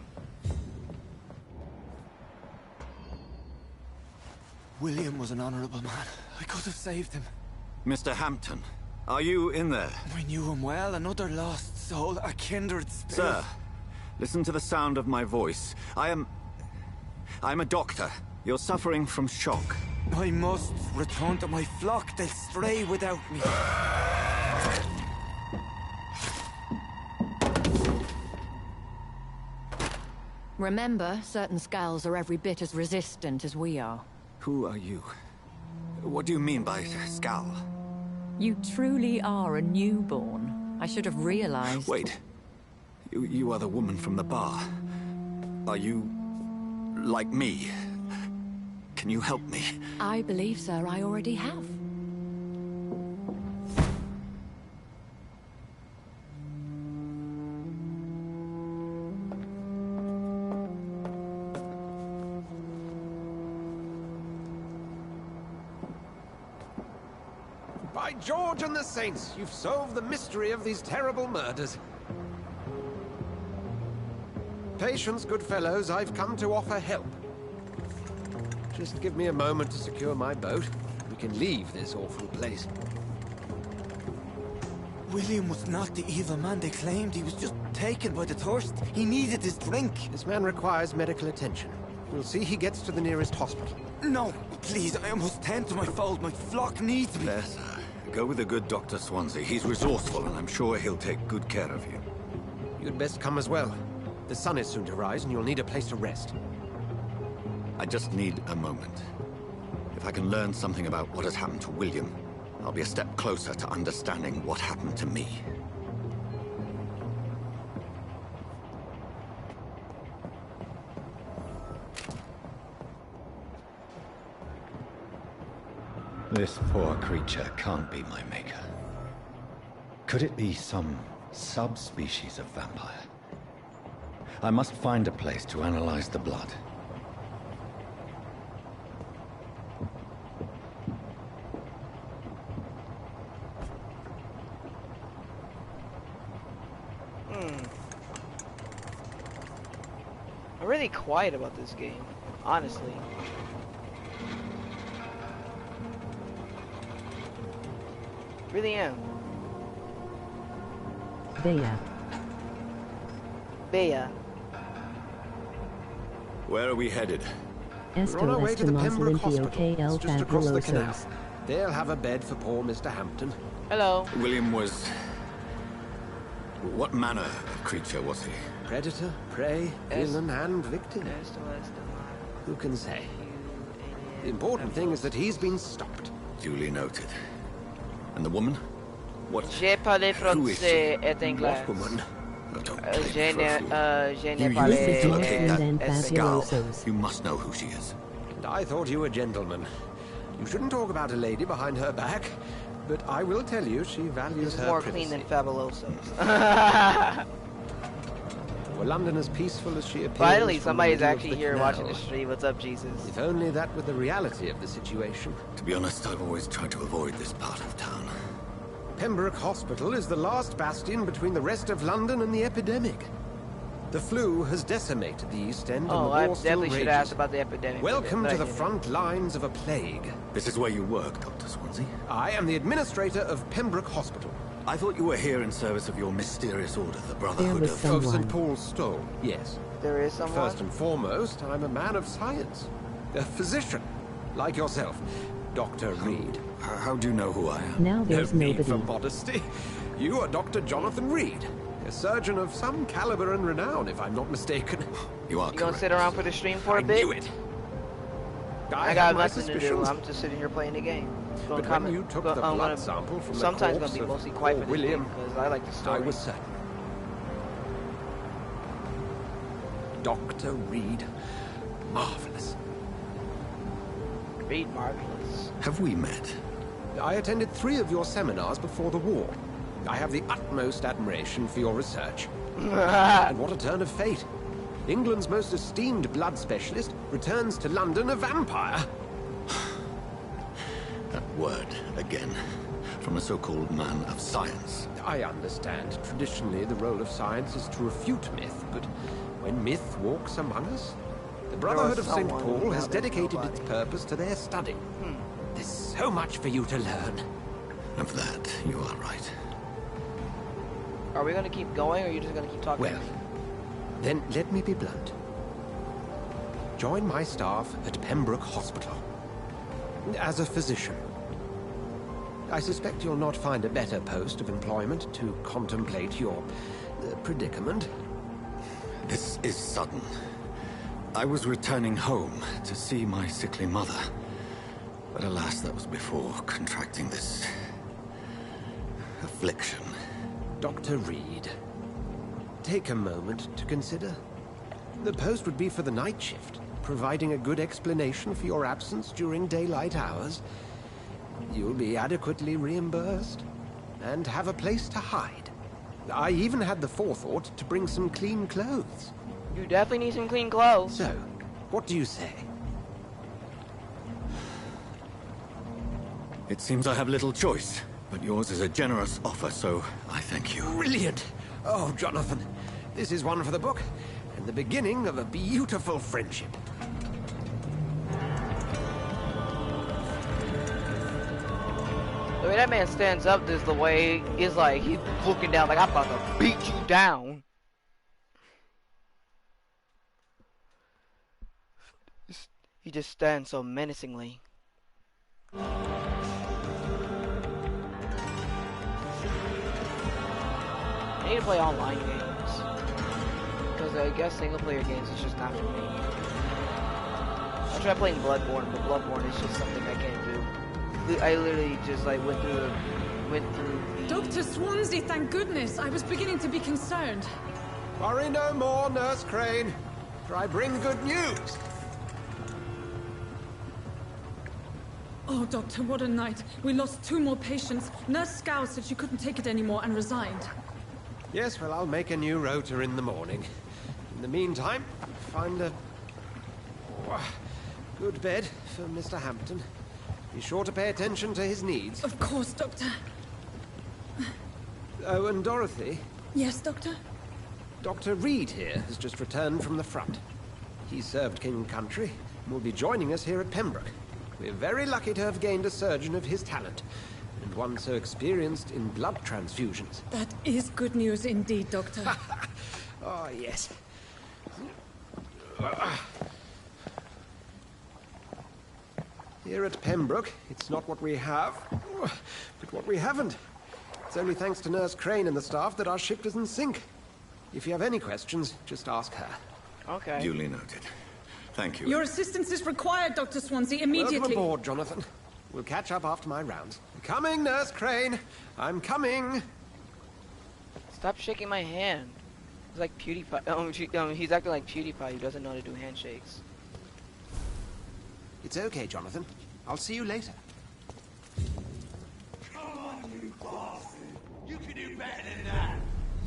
William was an honorable man. I could have saved him. Mr. Hampton, are you in there? I knew him well, another lost soul, a kindred spirit. Sir, listen to the sound of my voice. I'm a doctor. You're suffering from shock. I must return to my flock. They'll stray without me. Remember, certain skulls are every bit as resistant as we are. Who are you? What do you mean by skull? You truly are a newborn. I should have realized. Wait. You are the woman from the bar. Are you like me? Can you help me? I believe, sir, I already have. By George and the Saints, you've solved the mystery of these terrible murders. Patience, good fellows, I've come to offer help. Just give me a moment to secure my boat. We can leave this awful place. William was not the evil man they claimed. He was just taken by the thirst. He needed his drink. This man requires medical attention. We'll see he gets to the nearest hospital. No, please, I must tend to my fold. My flock needs me. There, sir. Go with the good Dr. Swansea. He's resourceful, and I'm sure he'll take good care of you. You'd best come as well. The sun is soon to rise, and you'll need a place to rest. I just need a moment. If I can learn something about what has happened to William, I'll be a step closer to understanding what happened to me. This poor creature can't be my maker. Could it be some subspecies of vampire? I must find a place to analyze the blood. I'm really quiet about this game, honestly. Really am. Bea. Where are we headed? We're on our way to the Pembroke Hospital. It's just across the canal. They'll have a bed for poor Mr. Hampton. Hello. William was... What manner of creature was he? Predator, prey, villain, and victim. Who can say? The important thing is that he's been stopped. Duly noted. And the woman? What? J'ai parlé français et anglais. What woman? Je n'ai You used to locate parlé that skull. You must know who she is. And I thought you a gentleman. You shouldn't talk about a lady behind her back, but I will tell you she values her more privacy. clean than Fabuloso's. Were London as peaceful as she appears? Finally, from somebody's the middle actually of the here canal? watching the stream. What's up, Jesus? If only that were the reality of the situation. To be honest, I've always tried to avoid this part of town. Pembroke Hospital is the last bastion between the rest of London and the epidemic. The flu has decimated the East End, Oh, and the I war still definitely should rages. ask about the epidemic. Welcome but to the I didn't. front lines of a plague. This is where you work, Dr. Swansea? I am the administrator of Pembroke Hospital. I thought you were here in service of your mysterious order, the Brotherhood of... Of St. Paul's Stole, yes. There is someone? First and foremost, I'm a man of science. A physician, like yourself, Dr. Reed. How do you know who I am? Now there's No need nobody. for modesty. You are Dr. Jonathan Reed, a surgeon of some caliber and renown, if I'm not mistaken. You are You gonna sit around for the stream for a bit? I knew it. I got nothing to do. I'm just sitting here playing the game. But when you took the blood sample from the sometimes corpse gonna be of mostly quiet for this William, game because I like the story. I was certain. Dr. Reed. Marvelous. Reed, marvelous. Have we met? I attended 3 of your seminars before the war. I have the utmost admiration for your research. And what a turn of fate. England's most esteemed blood specialist returns to London a vampire. That word, again. From a so-called man of science. I understand. Traditionally, the role of science is to refute myth, but when myth walks among us, the Brotherhood of St. Paul has dedicated its purpose to their study. There's so much for you to learn. Of that, you are right. Are we gonna keep going, or are you just gonna keep talking? Well, then let me be blunt. Join my staff at Pembroke Hospital. As a physician. I suspect you'll not find a better post of employment to contemplate your predicament. This is sudden. I was returning home to see my sickly mother. But alas, that was before contracting this... affliction. Dr. Reed, take a moment to consider. The post would be for the night shift, providing a good explanation for your absence during daylight hours. You'll be adequately reimbursed, and have a place to hide. I even had the forethought to bring some clean clothes. You definitely need some clean clothes. So, what do you say? It seems I have little choice, but yours is a generous offer, so I thank you. Brilliant! Oh, Jonathan, this is one for the book, and the beginning of a beautiful friendship. The way that man stands up, is the way is like he's looking down, like I'm about to beat you down. He just stands so menacingly. I need to play online games, because I guess single player games is just not for me. I tried playing Bloodborne, but Bloodborne is just something I can't do. I literally just like went through the Dr. Swansea, thank goodness. I was beginning to be concerned. Worry no more, Nurse Crane, for I bring good news. Oh, Doctor, what a night. We lost 2 more patients. Nurse Scow said she couldn't take it anymore and resigned. Yes, well, I'll make a new rota in the morning. In the meantime, find a good bed for Mr. Hampton. Be sure to pay attention to his needs. Of course, Doctor. Oh, and Dorothy? Yes, Doctor? Dr. Reed here has just returned from the front. He served King Country and will be joining us here at Pembroke. We're very lucky to have gained a surgeon of his talent, and one so experienced in blood transfusions. That is good news indeed, Doctor. Oh, yes. Here at Pembroke, it's not what we have, but what we haven't. It's only thanks to Nurse Crane and the staff that our ship doesn't sink. If you have any questions, just ask her. Okay. Duly noted. Thank you. Your assistance is required, Dr. Swansea, immediately. Welcome aboard, Jonathan. We'll catch up after my rounds. Coming, Nurse Crane. I'm coming. Stop shaking my hand. It's like PewDiePie. He's acting like PewDiePie who doesn't know how to do handshakes. It's okay, Jonathan. I'll see you later. Come on, you bastard! You can do better than that!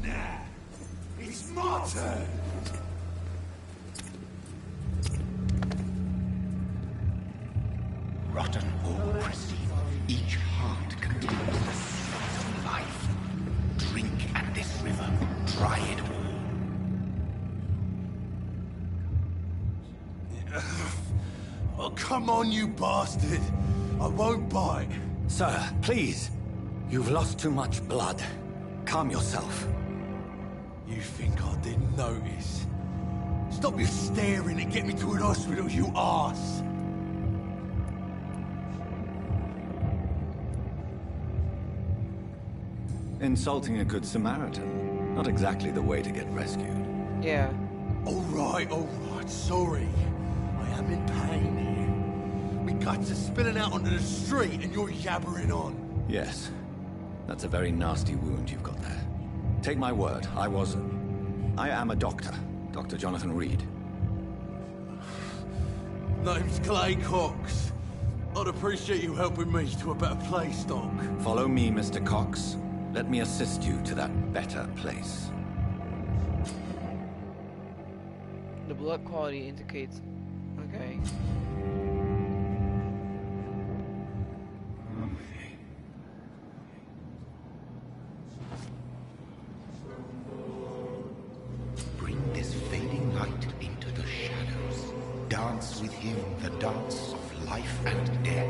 Nah! It's my turn! Rotten or pristine, each heart contains the secret of life. Drink at this river, try it all. Oh, come on, you bastard! I won't bite. Sir, please. You've lost too much blood. Calm yourself. You think I didn't notice? Stop your staring and get me to an hospital, you arse! Insulting a good Samaritan. Not exactly the way to get rescued. Yeah. Alright, sorry. I am in pain here. My guts are spilling out onto the street and you're yabbering on. Yes. That's a very nasty wound you've got there. Take my word, I am a doctor. Dr. Jonathan Reed. Name's Clay Cox. I'd appreciate you helping me to a better place, Doc. Follow me, Mr. Cox. Let me assist you to that better place. The blood quality indicates... Okay. Bring this fading light into the shadows. Dance with him the dance of life and death.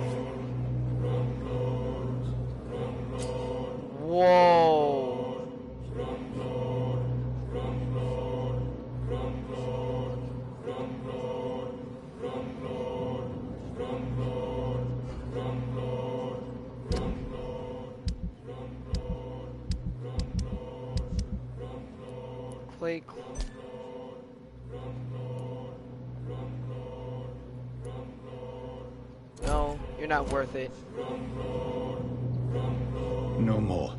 Whoa. Clay. No, you're not worth it. No more.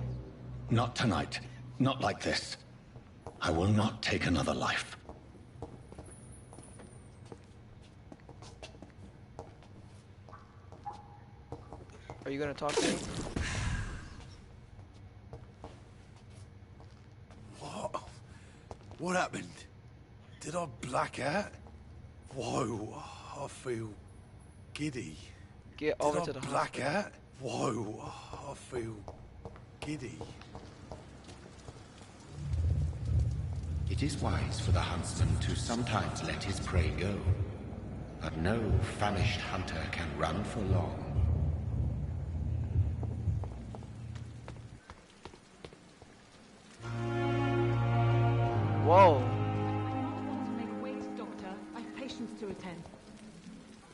Not tonight. Not like this. I will not take another life. Are you gonna talk to me? What happened? Did I black out? Whoa, I feel giddy. Get over Did to I the black hospital. out? Whoa, I feel giddy. It is wise for the huntsman to sometimes let his prey go. But no famished hunter can run for long. Whoa. Make wait, Doctor. I've patients to attend.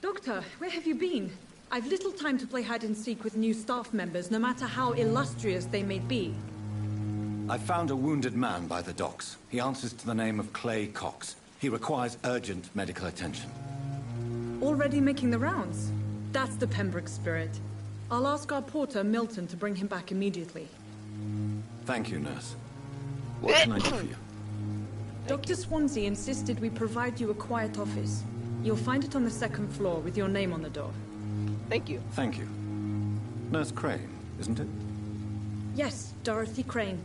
Doctor, where have you been? I've little time to play hide and seek with new staff members, no matter how illustrious they may be. I found a wounded man by the docks. He answers to the name of Clay Cox. He requires urgent medical attention. Already making the rounds? That's the Pembroke spirit. I'll ask our porter, Milton, to bring him back immediately. Thank you, nurse. What can I do for you? Dr. Swansea insisted we provide you a quiet office. You'll find it on the second floor with your name on the door. Thank you. Thank you. Nurse Crane, isn't it? Yes, Dorothy Crane.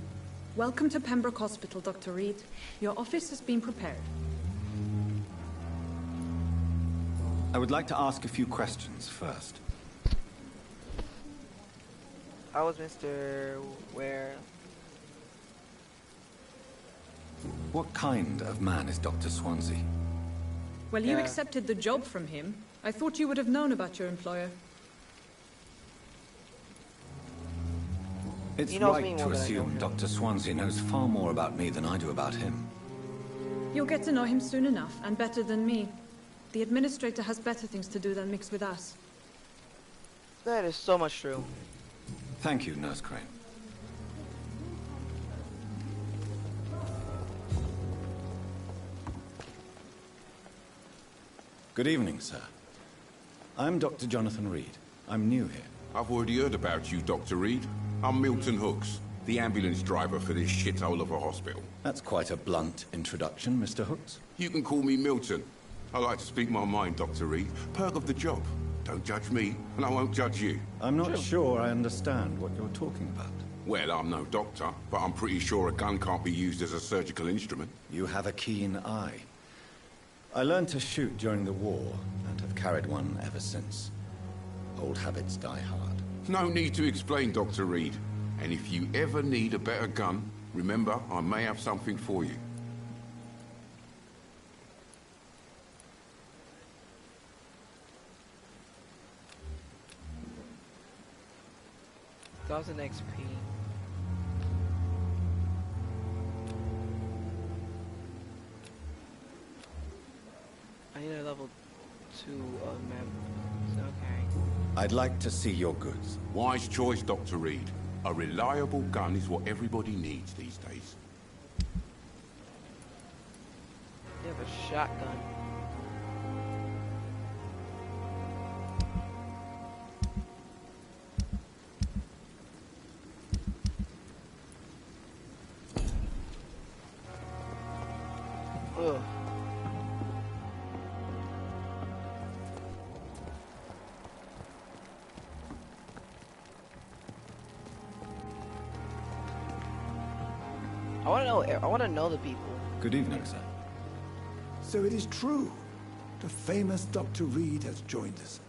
Welcome to Pembroke Hospital, Dr. Reed. Your office has been prepared. I would like to ask a few questions first. How was Mr. Ware? What kind of man is Dr. Swansea? Well, you Yeah. accepted the job from him. I thought you would have known about your employer. It's He knows me right more to than I know assume him. Dr. Swansea knows far more about me than I do about him. You'll get to know him soon enough, and better than me. The administrator has better things to do than mix with us. That is so much true. Thank you, Nurse Crane. Good evening, sir. I'm Dr. Jonathan Reed. I'm new here. I've already heard about you, Dr. Reed. I'm Milton Hooks, the ambulance driver for this shithole of a hospital. That's quite a blunt introduction, Mr. Hooks. You can call me Milton. I like to speak my mind, Dr. Reed. Perk of the job. Don't judge me, and I won't judge you. I'm not sure I understand what you're talking about. Well, I'm no doctor, but I'm pretty sure a gun can't be used as a surgical instrument. You have a keen eye. I learned to shoot during the war, and have carried one ever since. Old habits die hard. No need to explain, Dr. Reed. And if you ever need a better gun, remember, I may have something for you. 1000 XP. I need a level 2 map. Okay. I'd like to see your goods. Wise choice, Dr. Reed. A reliable gun is what everybody needs these days. You have a shotgun. Ugh. I want to know the people. Good evening, sir. So it is true. The famous Dr. Reed has joined us.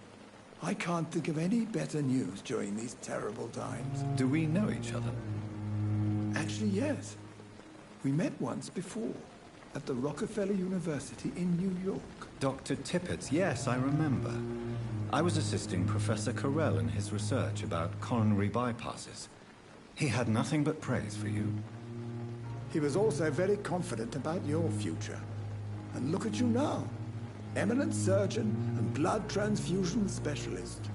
I can't think of any better news during these terrible times. Do we know each other? Actually, yes. We met once before, at the Rockefeller University in New York. Dr. Tippett, yes, I remember. I was assisting Professor Carell in his research about coronary bypasses. He had nothing but praise for you. He was also very confident about your future. And look at you now. Eminent surgeon and blood transfusion specialist.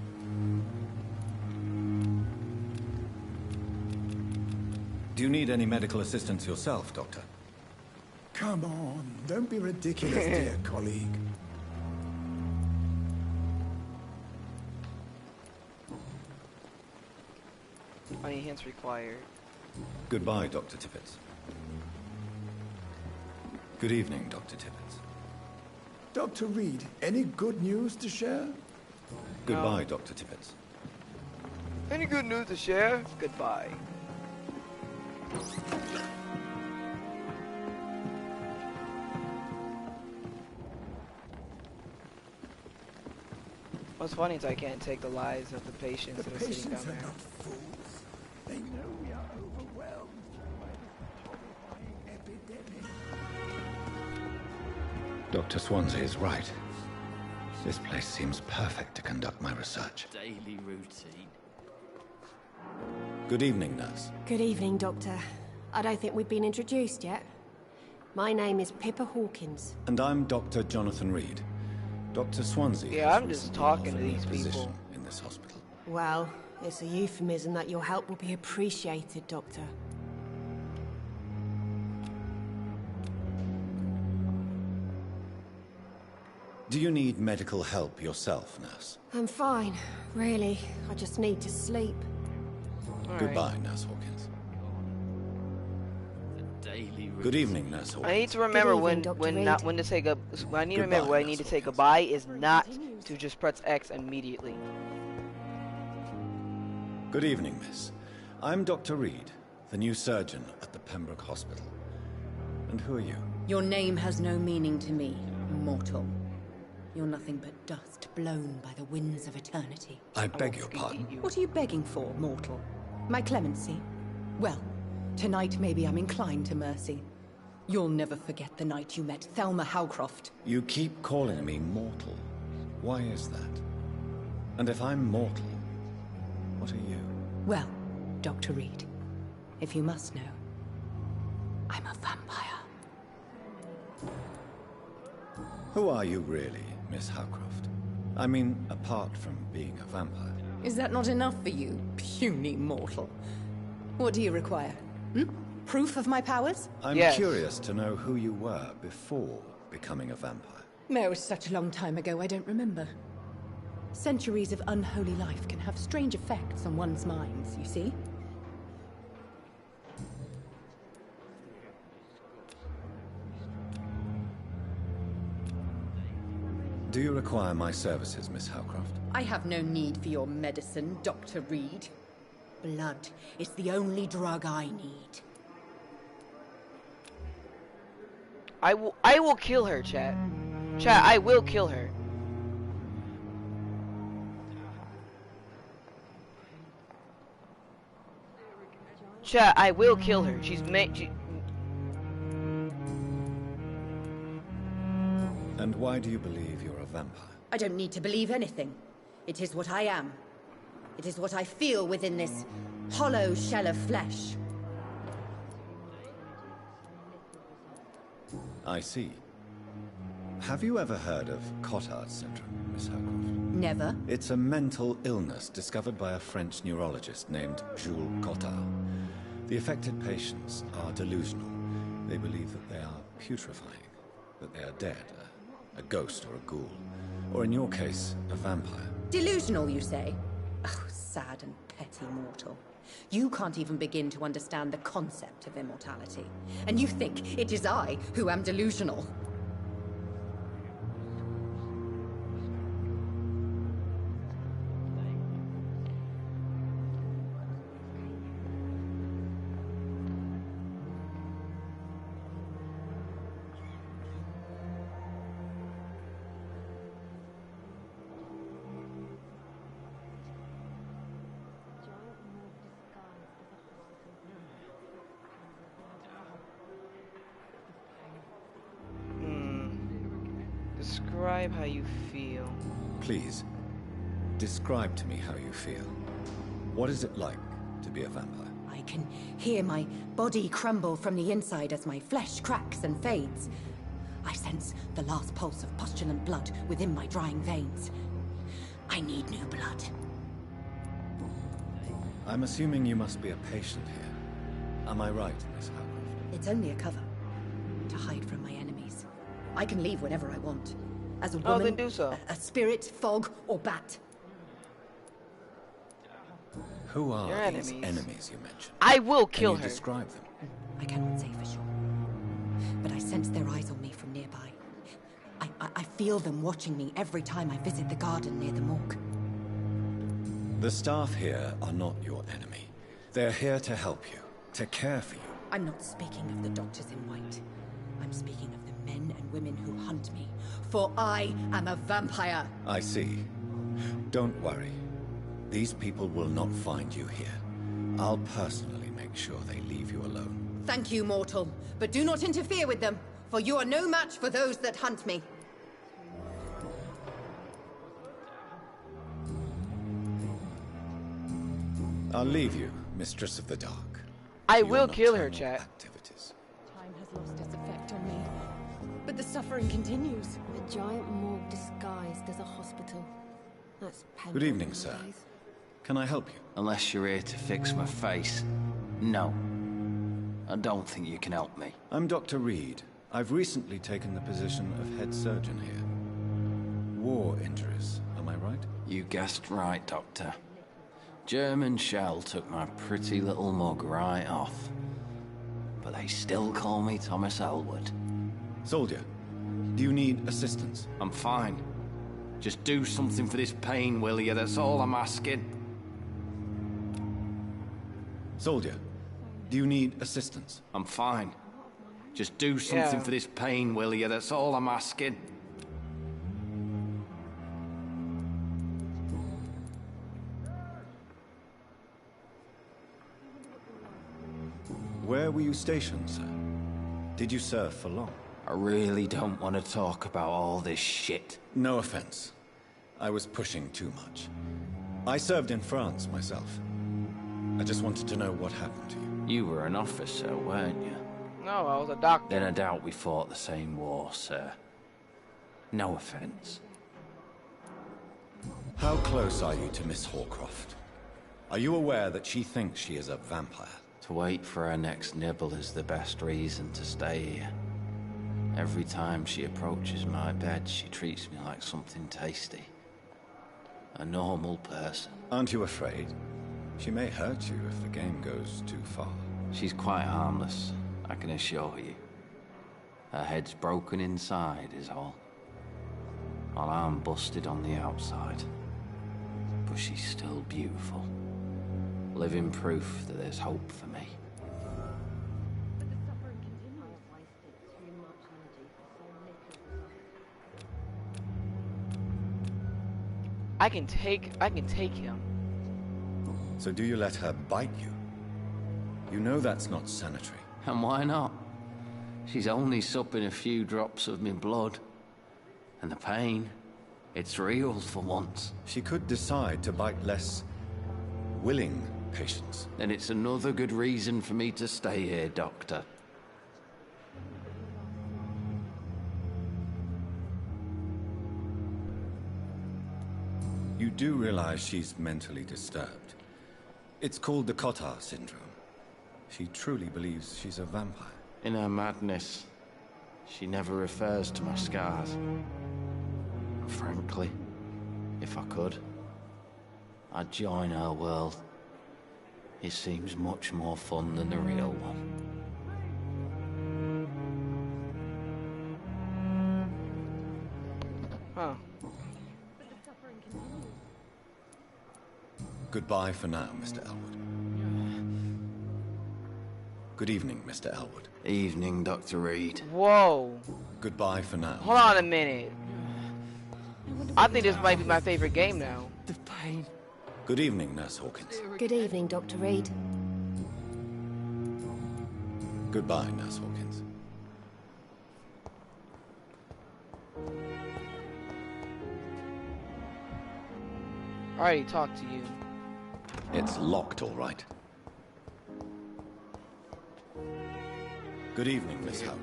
Do you need any medical assistance yourself, Doctor? Come on, don't be ridiculous, dear colleague. Any hints required? Goodbye, Dr. Tippett. Good evening, Dr. Tippett. Dr. Reed, any good news to share? Goodbye, Dr. Tippett. Any good news to share? Goodbye. What's funny is I can't take the lives of the patients that are sitting down there. Not fools. They know we are overwhelmed by this horrifying epidemic. Dr. Swansea is right. This place seems perfect to conduct my research. Daily routine. Good evening, nurse. Good evening, Doctor. I don't think we've been introduced yet. My name is Pippa Hawkins. And I'm Dr. Jonathan Reed. Dr. Swansea. Yeah, I'm just talking to these people in this hospital. Well, it's a euphemism that your help will be appreciated, Doctor. Do you need medical help yourself, nurse? I'm fine, really. I just need to sleep. Goodbye, Nurse Hawkins. Good evening, Nurse Hawkins. I need to remember when to say I need to remember when I need to say goodbye is not to just press X immediately. Good evening, miss. I'm Dr. Reed, the new surgeon at the Pembroke Hospital. And who are you? Your name has no meaning to me, mortal. You're nothing but dust blown by the winds of eternity. I beg your pardon? What are you begging for, mortal? My clemency? Well, tonight maybe I'm inclined to mercy. You'll never forget the night you met Thelma Howcroft. You keep calling me mortal. Why is that? And if I'm mortal, what are you? Well, Dr. Reed, if you must know, I'm a vampire. Who are you really, Miss Howcroft? I mean, apart from being a vampire. Is that not enough for you, puny mortal? What do you require? Proof of my powers? I'm curious to know who you were before becoming a vampire. It was such a long time ago, I don't remember. Centuries of unholy life can have strange effects on one's minds, you see? Do you require my services, Miss Howcroft? I have no need for your medicine, Dr. Reed. Blood is the only drug I need. I will kill her, chat. Chat, I will kill her. Chat, I will kill her. She's And why do you believe you're a vampire? I don't need to believe anything. It is what I am. It is what I feel within this hollow shell of flesh. I see. Have you ever heard of Cotard syndrome, Miss Howcroft? Never. It's a mental illness discovered by a French neurologist named Jules Cotard. The affected patients are delusional. They believe that they are putrefying, that they are dead, a ghost or a ghoul, or in your case, a vampire. Delusional, you say? Oh, sad and petty mortal. You can't even begin to understand the concept of immortality. And you think it is I who am delusional. Describe how you feel. Please, describe to me how you feel. What is it like to be a vampire? I can hear my body crumble from the inside as my flesh cracks and fades. I sense the last pulse of pustulant blood within my drying veins. I need new blood. I'm assuming you must be a patient here. Am I right, Miss Howcroft? It's only a cover. To hide from my enemies. I can leave whenever I want. As a woman, then do so. A spirit, fog, or bat. Who are Your these enemies. enemies you mentioned? I will kill Can you her. describe them? I cannot say for sure. But I sense their eyes on me from nearby. I feel them watching me every time I visit the garden near the morgue. The staff here are not your enemy. They're here to help you, to care for you. I'm not speaking of the doctors in white. I'm speaking of the men and women who hunt me. For I am a vampire. I see. Don't worry. These people will not find you here. I'll personally make sure they leave you alone. Thank you, mortal. But do not interfere with them, for you are no match for those that hunt me. I'll leave you, Mistress of the Dark. I will kill her, chat. Activities. Time has lost its effect on me. But the suffering continues. A giant morgue disguised as a hospital. That's Good evening, sir. Can I help you? Unless you're here to fix my face. No. I don't think you can help me. I'm Dr. Reed. I've recently taken the position of head surgeon here. War injuries, am I right? You guessed right, Doctor. German shell took my pretty little mug right off. But they still call me Thomas Elwood. Soldier, do you need assistance? I'm fine. Just do something for this pain, will you? That's all I'm asking. Soldier, do you need assistance? I'm fine. Just do something for this pain, will you? That's all I'm asking. Where were you stationed, sir? Did you serve for long? I really don't want to talk about all this shit. No offense. I was pushing too much. I served in France myself. I just wanted to know what happened to you. You were an officer, weren't you? No, I was a doctor. Then I doubt we fought the same war, sir. No offense. How close are you to Miss Hawcroft? Are you aware that she thinks she is a vampire? To wait for her next nibble is the best reason to stay here. Every time she approaches my bed, she treats me like something tasty. A normal person. Aren't you afraid? She may hurt you if the game goes too far. She's quite harmless, I can assure you. Her head's broken inside is all. While I'm busted on the outside. But she's still beautiful. Living proof that there's hope for me. I can take him. So do you let her bite you? You know that's not sanitary. And why not? She's only supping a few drops of me blood. And the pain, it's real for once. She could decide to bite less willingly. patience. Then it's another good reason for me to stay here, Doctor. You do realize she's mentally disturbed. It's called the Cotard syndrome. She truly believes she's a vampire. In her madness, she never refers to my scars. Frankly, if I could, I'd join her world. It seems much more fun than the real one. Huh. Goodbye for now, Mr. Elwood. Good evening, Mr. Elwood. Evening, Dr. Reed. Whoa. Goodbye for now. Hold on a minute. I think this might be my favorite game now. The pain. Good evening, Nurse Hawkins. Good evening, Dr. Reed. Goodbye, Nurse Hawkins. I already talked to you. It's locked, all right. Good evening, Miss Howard.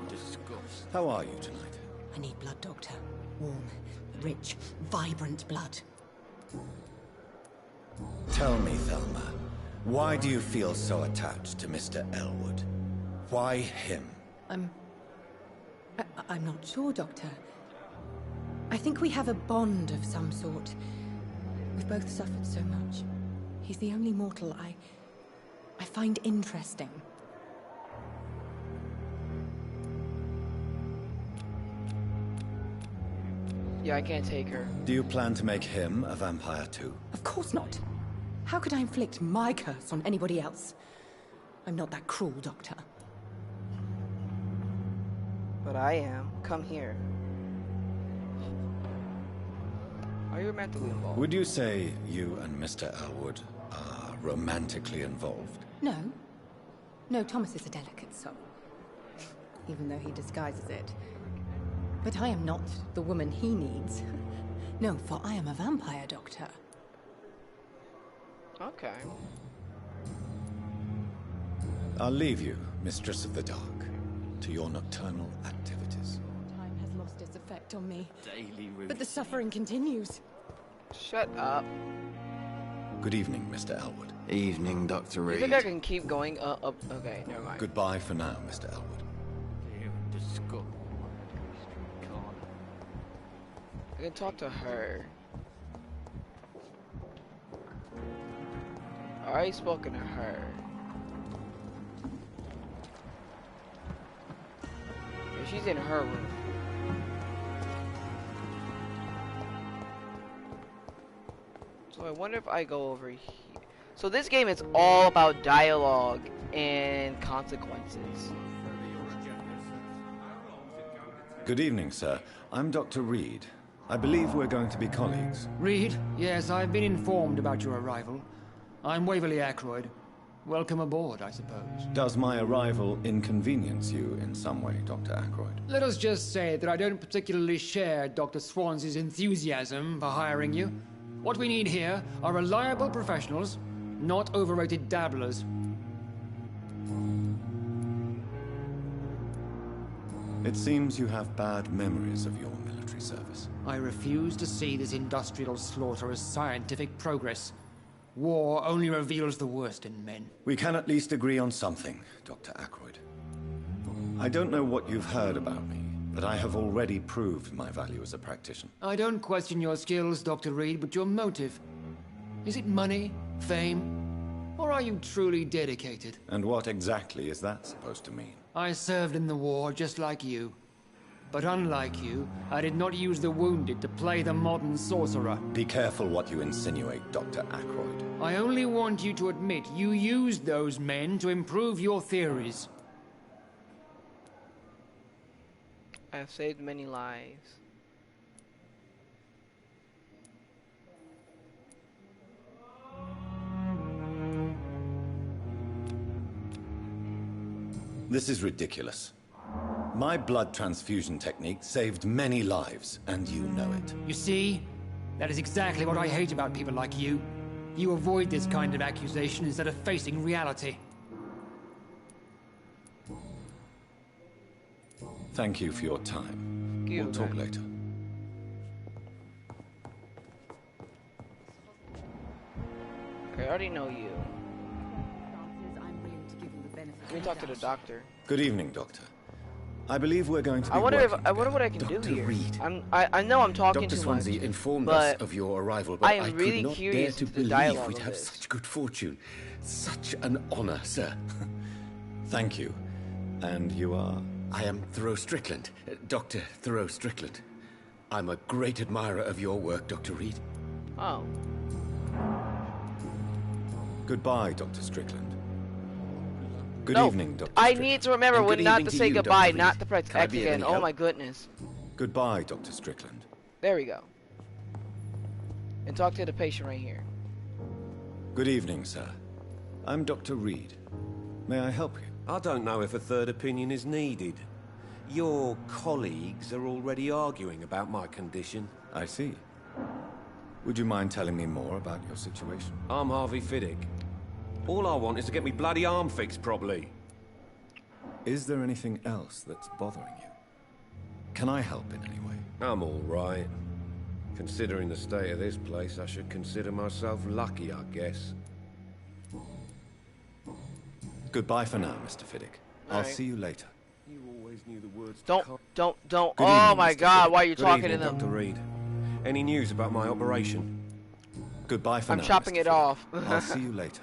How are you tonight? I need blood, Doctor. Warm, rich, vibrant blood. Tell me, Thelma, why do you feel so attached to Mr. Elwood? Why him? I'm not sure, Doctor. I think we have a bond of some sort. We've both suffered so much. He's the only mortal I find interesting. Yeah, I can't take her. Do you plan to make him a vampire too? Of course not. How could I inflict my curse on anybody else? I'm not that cruel, Doctor. But I am. Come here. Are you romantically involved? Would you say you and Mr. Elwood are romantically involved? No. No, Thomas is a delicate soul. Even though he disguises it. But I am not the woman he needs. No, for I am a vampire, Doctor. Okay. I'll leave you, Mistress of the Dark, to your nocturnal activities. Time has lost its effect on me. Daily But the suffering continues. Shut up. Good evening, Mr. Elwood. Evening, Dr. You Reed. think I can keep going up? Okay, never mind. Goodbye for now, Mr. Elwood. I can talk to her. I already spoken to her. Yeah, she's in her room. So I wonder if I go over here. So this game is all about dialogue and consequences. Good evening, sir. I'm Dr. Reed. I believe we're going to be colleagues. Reed? Yes, I've been informed about your arrival. I'm Waverly Ackroyd. Welcome aboard, I suppose. Does my arrival inconvenience you in some way, Dr. Ackroyd? Let us just say that I don't particularly share Dr. Swans's enthusiasm for hiring you. What we need here are reliable professionals, not overrated dabblers. It seems you have bad memories of your military service. I refuse to see this industrial slaughter as scientific progress. War only reveals the worst in men. We can at least agree on something, Dr. Ackroyd. I don't know what you've heard about me, but I have already proved my value as a practitioner. I don't question your skills, Dr. Reed, but your motive. Is it money, fame, or are you truly dedicated? And what exactly is that supposed to mean? I served in the war just like you. But unlike you, I did not use the wounded to play the modern sorcerer. Be careful what you insinuate, Dr. Ackroyd. I only want you to admit you used those men to improve your theories. I have saved many lives. This is ridiculous. My blood transfusion technique saved many lives, and you know it. You see? That is exactly what I hate about people like you. you avoid this kind of accusation instead of facing reality. Thank you for your time. We'll talk later. Okay, I already know you. Let me talk to the doctor. Good evening, Doctor. I believe we're going to be I wonder working what I can Dr. do here. Reed. I know I'm talking Dr. too Swansea much, informed us but of your arrival, but I am really could not dare curious to to the believe dialogue we'd of have this. such good fortune. Such an honor, sir. Thank you. And you are? I am Thoreau Strickland, Dr. Thoreau Strickland. I'm a great admirer of your work, Dr. Reed. Oh. Goodbye, Dr. Strickland. Good No, evening, Dr. I Strickland. need to remember when not to say goodbye, not to press Can I X be of again. any Oh help? my goodness. Goodbye, Dr. Strickland. There we go. And talk to the patient right here. Good evening, sir. I'm Dr. Reed. May I help you? I don't know if a third opinion is needed. Your colleagues are already arguing about my condition. I see. Would you mind telling me more about your situation? I'm Harvey Fiddick. All I want is to get me bloody arm fixed properly. Is there anything else that's bothering you? Can I help in any way? I'm all right. Considering the state of this place, I should consider myself lucky, I guess. Goodbye for now, Mr. Fiddick. I'll Alright. see you later. You always knew the words. Don't. Good Oh evening, my Mr. God! Fiddick. Why are you Good talking evening, to them? Dr. Reed. Any news about my operation? Goodbye for I'm now. chopping Mr. it Fiddick. off. I'll see you later.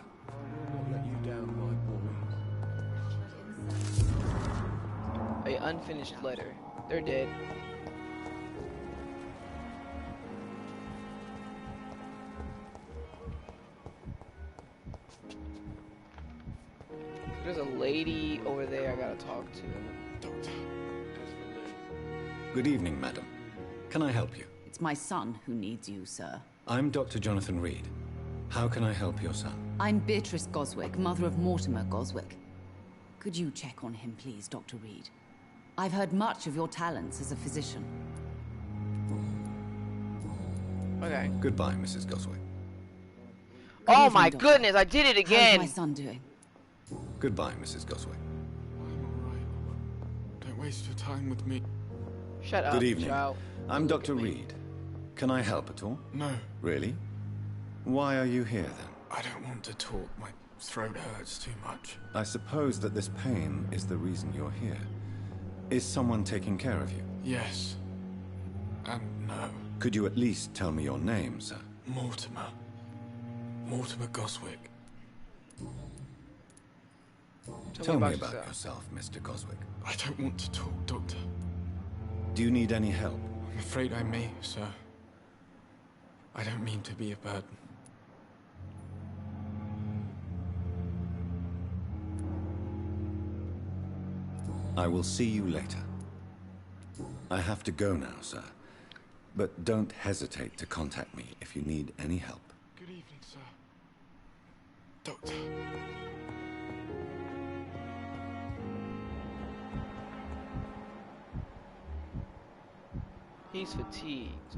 A unfinished letter. They're dead. There's a lady over there I gotta talk to. Good evening, madam. Can I help you? It's my son who needs you, sir. I'm Dr. Jonathan Reed. How can I help your son? I'm Beatrice Goswick, mother of Mortimer Goswick. Could you check on him, please, Dr. Reed? I've heard much of your talents as a physician. Okay. Goodbye, Mrs. Goswick. Oh my goodness! I did it again. How's my son doing? Goodbye, Mrs. Goswick. Don't waste your time with me. Shut up. Good evening. Child. I'm Dr. Reed. Can I help at all? No. Really? Why are you here then? I don't want to talk. My throat hurts too much. I suppose that this pain is the reason you're here. Is someone taking care of you? Yes. And no. Could you at least tell me your name, sir? Mortimer. Mortimer Goswick. Tell me about yourself, Mr. Goswick. I don't want to talk, Doctor. Do you need any help? I'm afraid I may, sir. I don't mean to be a burden. I will see you later. I have to go now, sir. But don't hesitate to contact me if you need any help. Good evening, sir. Doctor. He's fatigued.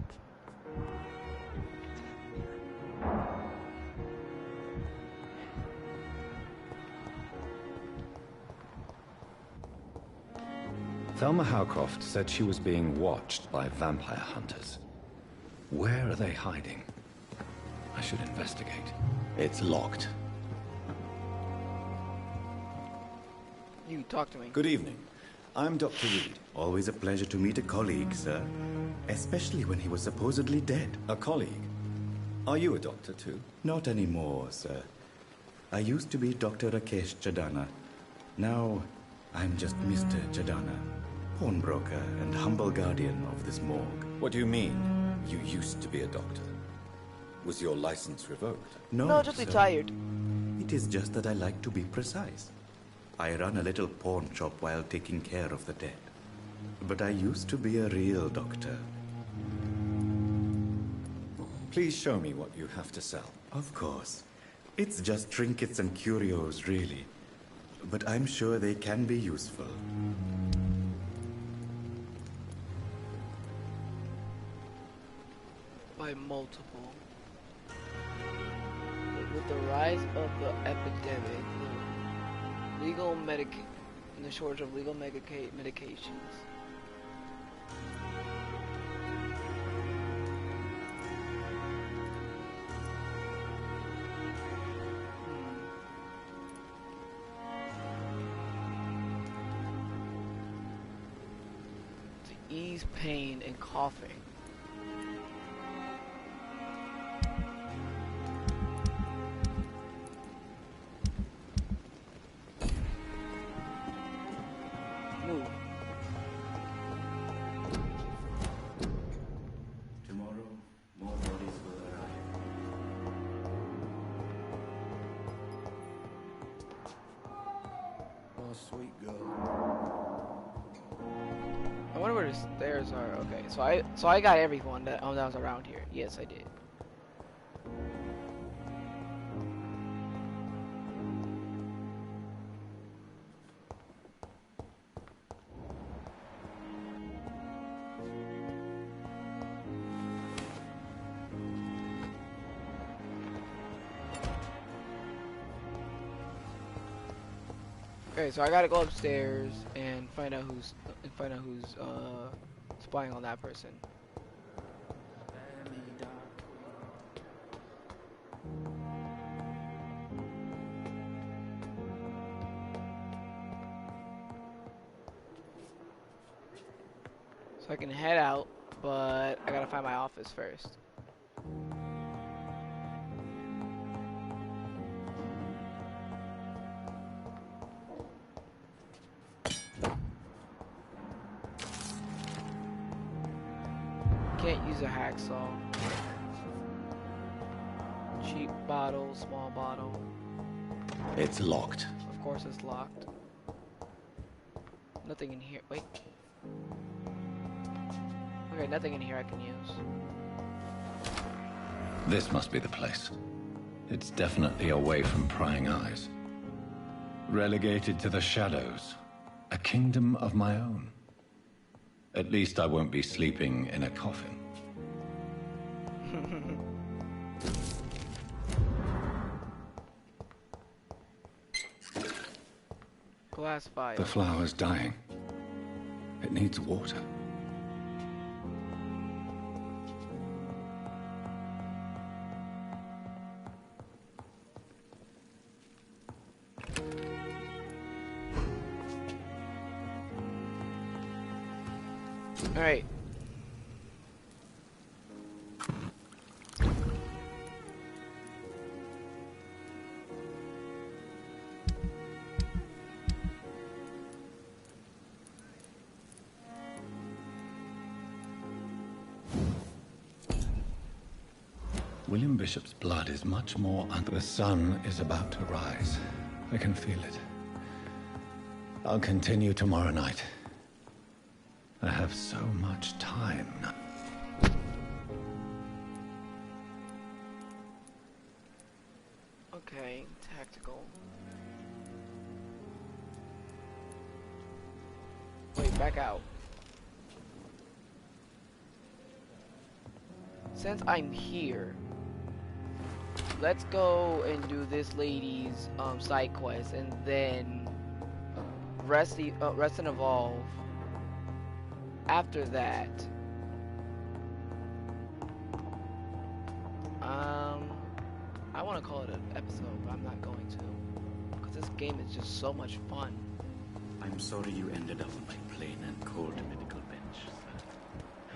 Thelma Howcroft said she was being watched by vampire hunters. Where are they hiding? I should investigate. It's locked. You talk to me. Good evening. I'm Dr. Reed. Always a pleasure to meet a colleague, sir. Especially when he was supposedly dead. A colleague? Are you a doctor too? Not anymore, sir. I used to be Dr. Rakesh Chadana. Now, I'm just Mr. Chadana, pawnbroker and humble guardian of this morgue. What do you mean, you used to be a doctor? Was your license revoked? No, just sir. retired. It is just that I like to be precise. I run a little pawn shop while taking care of the dead. But I used to be a real doctor. Please show me what you have to sell. Of course. It's just trinkets and curios, really. But I'm sure they can be useful. By multiple. With the rise of the epidemic, the shortage of legal medications. To ease pain and coughing. Sweet girl. I wonder where the stairs are. Okay, so I got everyone that was around here. Yes, I did. Okay, so I gotta go upstairs and find out who's spying on that person. So I can head out, but I gotta find my office first. Can't use a hacksaw. Cheap bottle, small bottle. It's locked. Of course it's locked. Nothing in here. Wait. Okay, nothing in here I can use. This must be the place. It's definitely away from prying eyes. Relegated to the shadows. A kingdom of my own. At least I won't be sleeping in a coffin. Glass fire. The flower's dying. It needs water. All right. William Bishop's blood is much more under. The sun is about to rise. I can feel it. I'll continue tomorrow night. I have so much time now. Okay, tactical. Wait, back out. Since I'm here, let's go and do this lady's side quest, and then rest and evolve. After that, I want to call it an episode, but I'm not going to, because this game is just so much fun. I'm sorry you ended up on my plain and cold medical bench, sir.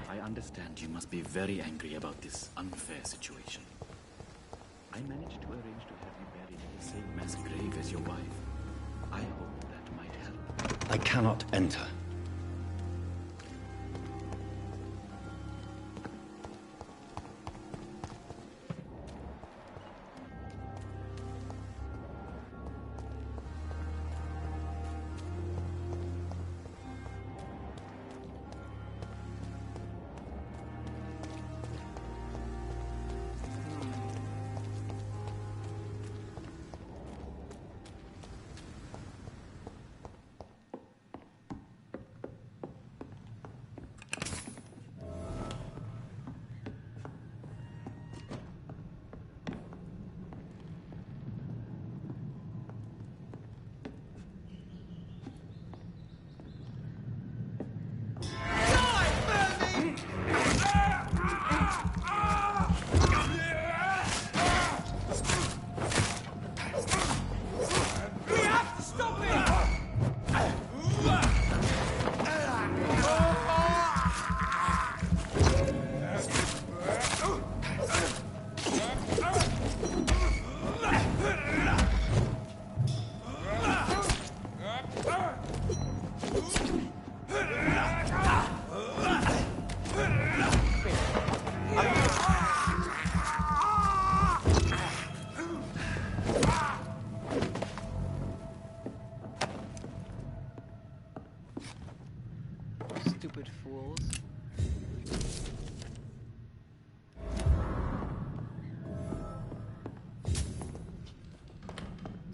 I understand you must be very angry about this unfair situation. I managed to arrange to have you buried in the same mass grave as your wife. I hope that might help. I cannot enter.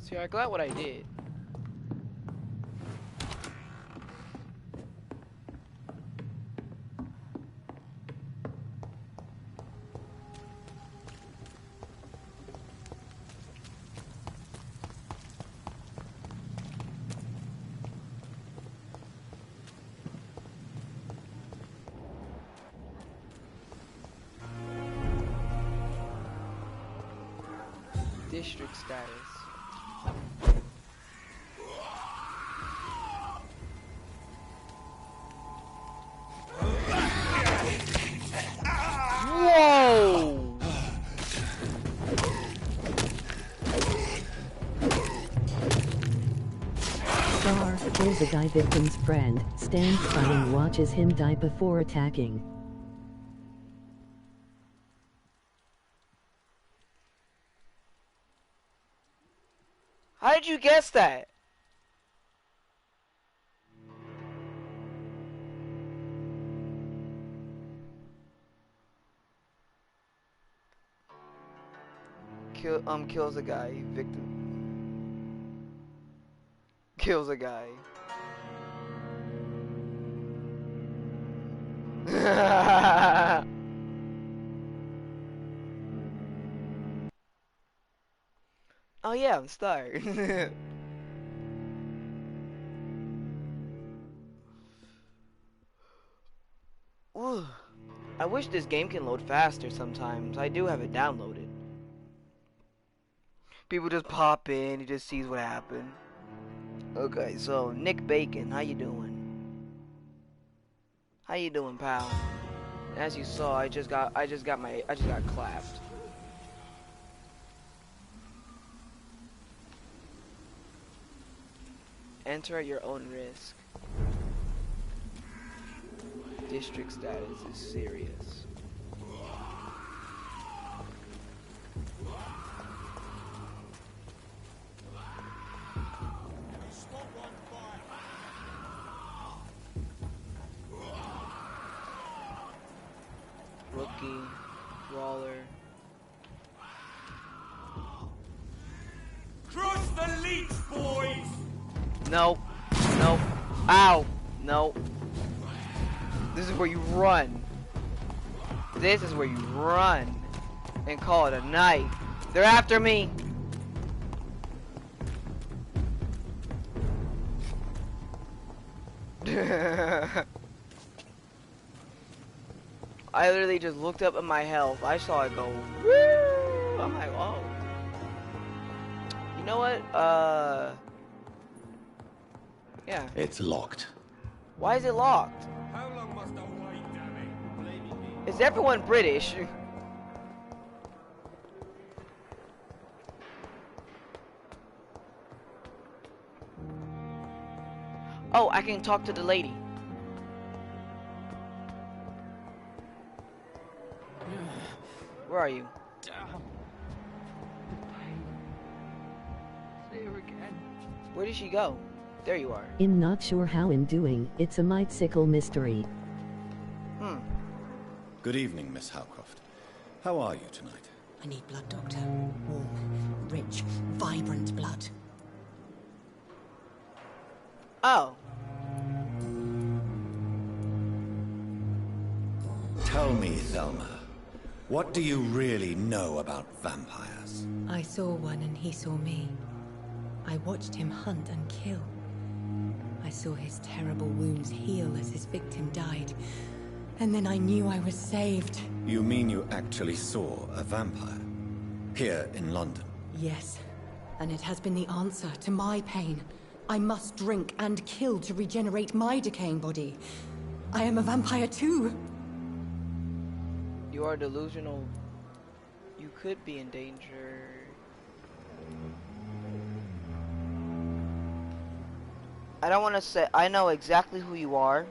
See, I got what I did. District status. Whoa! Star kills a guy victim's friend, stands by and watches him die before attacking. How did you guess that? Kills a guy. Victim. Kills a guy. Oh yeah, I'm Star. Ooh. I wish this game can load faster sometimes. I do have it downloaded. People just pop in, he just sees what happened. Okay, so Nick Bacon, how you doing? How you doing, pal? As you saw, I just got clapped. Enter at your own risk. District status is serious. Rookie, brawler. Cross the leech, boys! Nope. Nope. Ow. Nope. This is where you run. This is where you run. And call it a night. They're after me. I literally just looked up at my health. I saw it go. Woo! I'm like, oh. You know what? Yeah. It's locked. Why is it locked? How long must I wait, damn it? Is everyone British? Oh, I can talk to the lady. Where are you? See her again. Where did she go? There you are. I'm not sure how I'm doing. It's a mythical mystery. Good evening, Miss Howcroft. How are you tonight? I need blood, Doctor. Warm, rich, vibrant blood. Oh. Tell me, Thelma, what do you really know about vampires? I saw one and he saw me. I watched him hunt and kill. I saw his terrible wounds heal as his victim died. And then I knew I was saved. You mean you actually saw a vampire? Here in London? Yes. And it has been the answer to my pain. I must drink and kill to regenerate my decaying body. I am a vampire too. You are delusional. You could be in danger. I don't want to say. I know exactly who you are,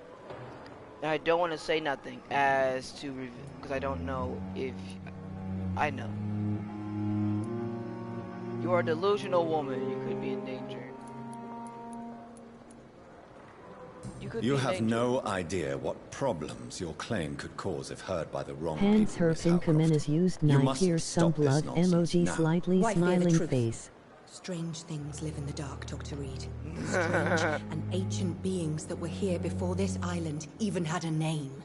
and I don't want to say nothing as to because I don't know if I know. You are a delusional woman. You could be in danger. You have no idea what problems your claim could cause if heard by the wrong people. Hands her Finkamen is used knife, here some blood emoji, slightly smiling face. Strange things live in the dark, Dr. Reed. Strange and ancient beings that were here before this island even had a name.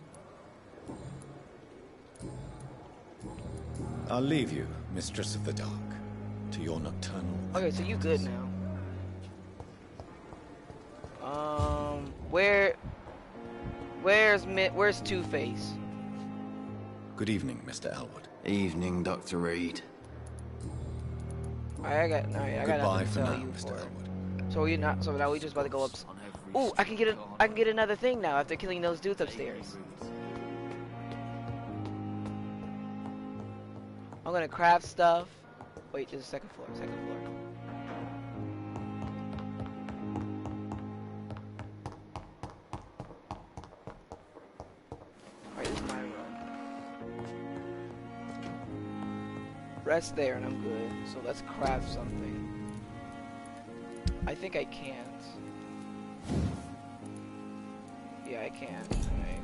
I'll leave you, Mistress of the Dark, to your nocturnal... Okay, so you good now. Where's Two-Face? Good evening, Mr. Elwood. Evening, Dr. Reed. I got Goodbye nothing to for tell now, you Mr. for. Elwood. So now we just about to go up. Ooh, I can get another thing now after killing those dudes upstairs. I'm gonna craft stuff. Wait, there's a second floor. Alright, this is my room. Rest there and I'm good. So let's craft something. I think I can't. Yeah, I can. Alright.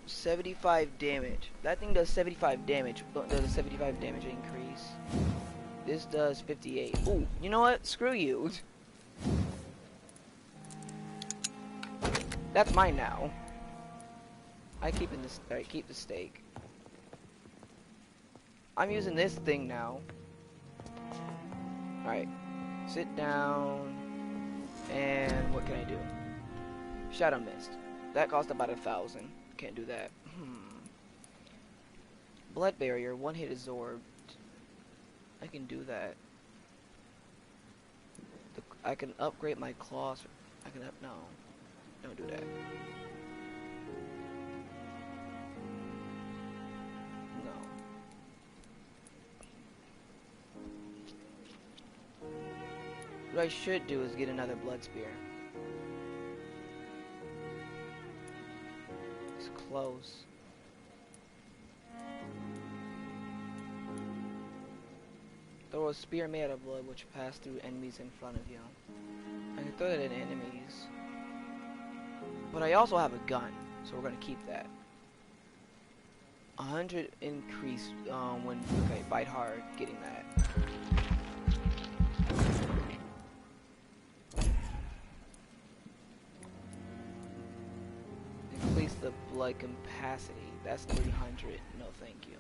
75 damage. That thing does 75 damage. Does a 75 damage increase. This does 58. Ooh, you know what? Screw you. That's mine now. I keep in this. Alright, keep the steak. I'm using this thing now. Alright. Sit down. And what can I do? Shadow Mist. That cost about 1,000. Can't do that. Blood Barrier. One hit absorbed. I can do that. I can upgrade my claws. I can no. Don't do that. No. What I should do is get another blood spear. It's close. Throw a spear made out of blood which pass through enemies in front of you. I can throw that at enemies. But I also have a gun, so we're gonna keep that. 100 increase when okay, bite hard, getting that. Increase the blood capacity. That's 300. No, thank you.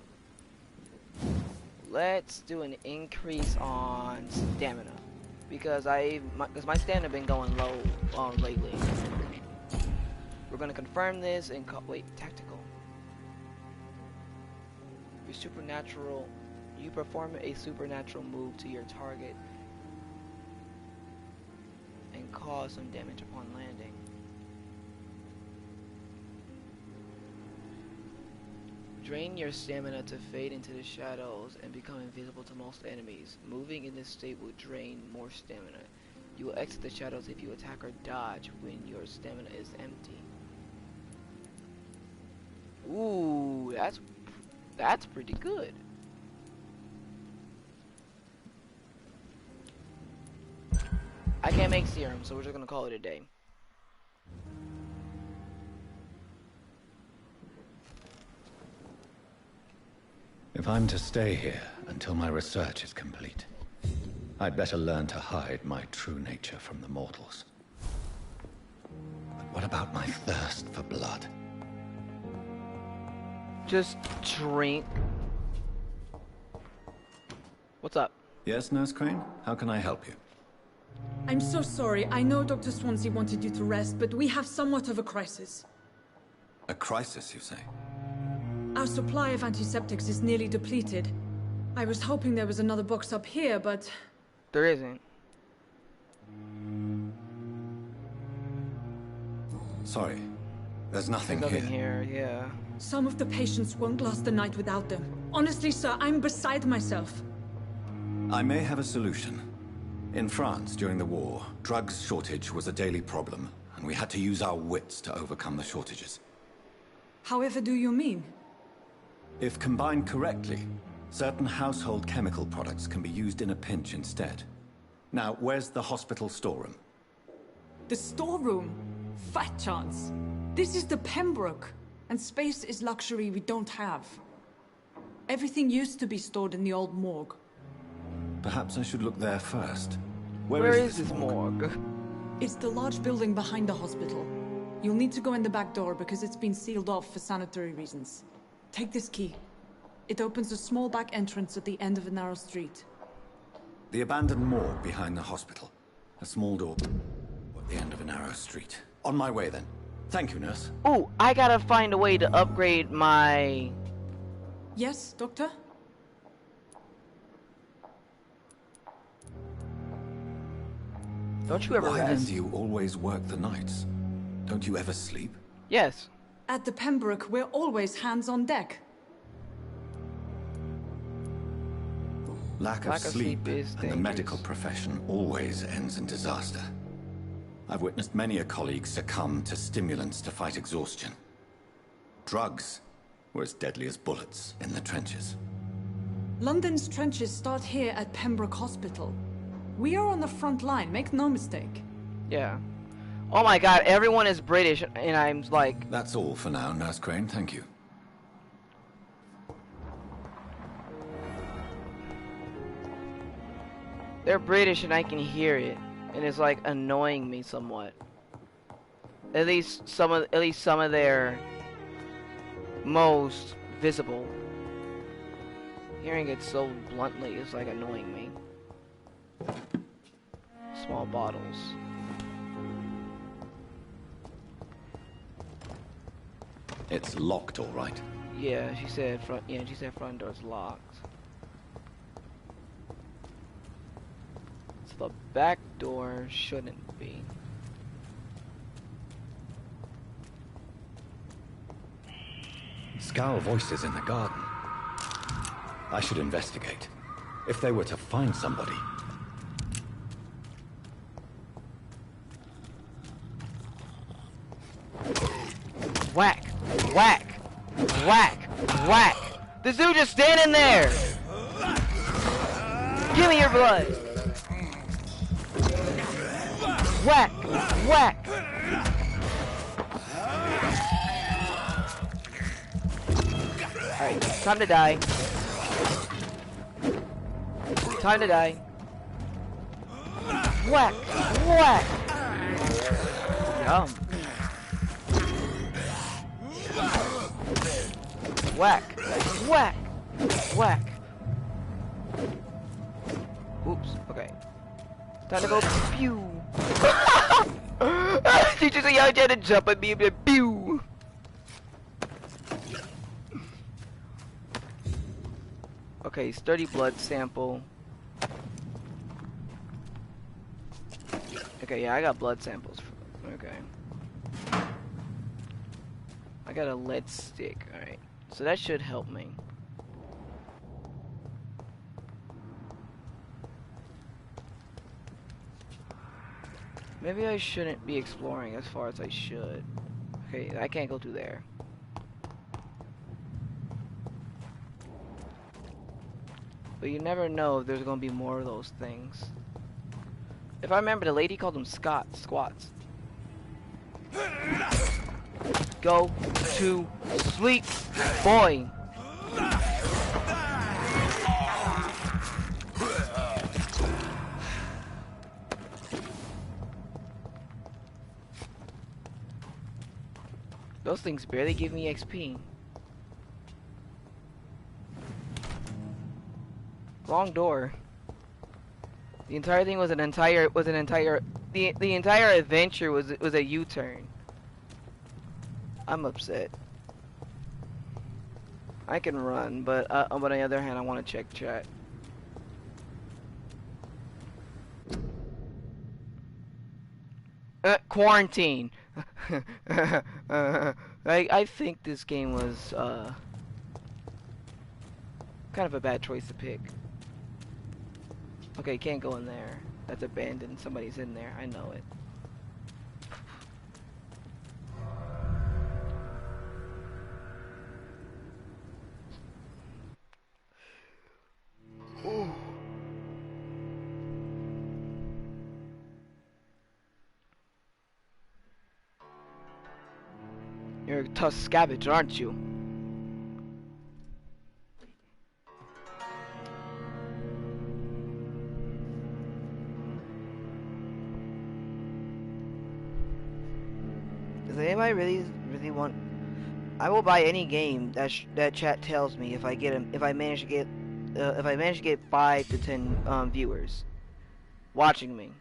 Let's do an increase on stamina because my stamina been going low lately. We're gonna confirm this and wait, tactical. Your supernatural. You perform a supernatural move to your target and cause some damage upon landing. Drain your stamina to fade into the shadows and become invisible to most enemies. Moving in this state will drain more stamina. You will exit the shadows if you attack or dodge when your stamina is empty. Ooh, that's pretty good. I can't make serum, so we're just gonna call it a day. If I'm to stay here until my research is complete, I'd better learn to hide my true nature from the mortals. But what about my thirst for blood? Just drink. What's up? Yes, Nurse Crane? How can I help you? I'm so sorry. I know Dr. Swansea wanted you to rest, but we have somewhat of a crisis. A crisis, you say? Our supply of antiseptics is nearly depleted. I was hoping there was another box up here, but... There isn't. Sorry. There's nothing here, yeah. Some of the patients won't last the night without them. Honestly, sir, I'm beside myself. I may have a solution. In France, during the war, drugs shortage was a daily problem, and we had to use our wits to overcome the shortages. However do you mean? If combined correctly, certain household chemical products can be used in a pinch instead. Now, where's the hospital storeroom? The storeroom? Fat chance. This is the Pembroke, and space is luxury we don't have. Everything used to be stored in the old morgue. Perhaps I should look there first. Where is this morgue? It's the large building behind the hospital. You'll need to go in the back door because it's been sealed off for sanitary reasons. Take this key. It opens a small back entrance at the end of a narrow street. The abandoned morgue behind the hospital. A small door at the end of a narrow street. On my way then. Thank you, nurse. Ooh, I gotta find a way to upgrade my... Yes, Doctor? Don't you ever Why rest? then do you always work the nights? Don't you ever sleep? Yes. At the Pembroke, we're always hands on deck. Lack of sleep and the medical profession always ends in disaster. I've witnessed many a colleague succumb to stimulants to fight exhaustion. Drugs were as deadly as bullets in the trenches. London's trenches start here at Pembroke Hospital. We are on the front line, make no mistake. Yeah. Oh my god, everyone is British, and I'm like... That's all for now, Nurse Crane, thank you. They're British and I can hear it, and it's like annoying me somewhat. At least some of their most visible. Hearing it so bluntly is like annoying me. Small bottles. It's locked, all right. Yeah, she said front. Yeah, she said front door's locked. So the back door shouldn't be. Scowl voices in the garden. I should investigate. If they were to find somebody. Whack! Whack! Whack! Whack! This dude just standing there! Give me your blood! Whack! Whack! Alright, time to die. Time to die. Whack! Whack! Yum. Whack! Whack! Whack! Oops, okay. Time to go pew! She just yelled at to jump at me and be like, pew! Okay, sturdy blood sample. Okay, yeah, I got blood samples. Okay. I got a lead stick, alright. So that should help me. Maybe I shouldn't be exploring as far as I should. Okay, I can't go through there. But you never know if there's gonna be more of those things. If I remember, the lady called them squats. Go to sleep, boy. Those things barely give me XP. Wrong door. The entire thing was the entire adventure was a U-turn. I'm upset. I can run, but on the other hand, I want to check chat. Quarantine. I think this game was kind of a bad choice to pick. Okay, can't go in there. That's abandoned. Somebody's in there. I know it. Ooh. You're a tough scavenge, aren't you? really want. I will buy any game that chat tells me if I get if I manage to get 5 to 10 viewers watching me.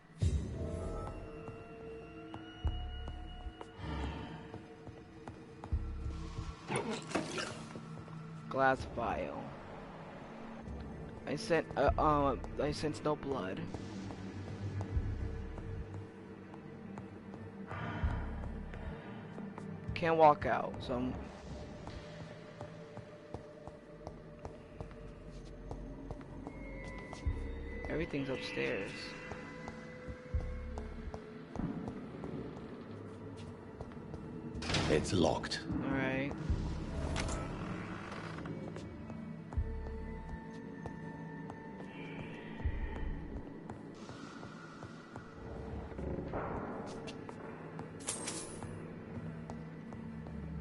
Glass vial. I sense no blood. Can't walk out, so I'm... Everything's upstairs. It's locked. Alright.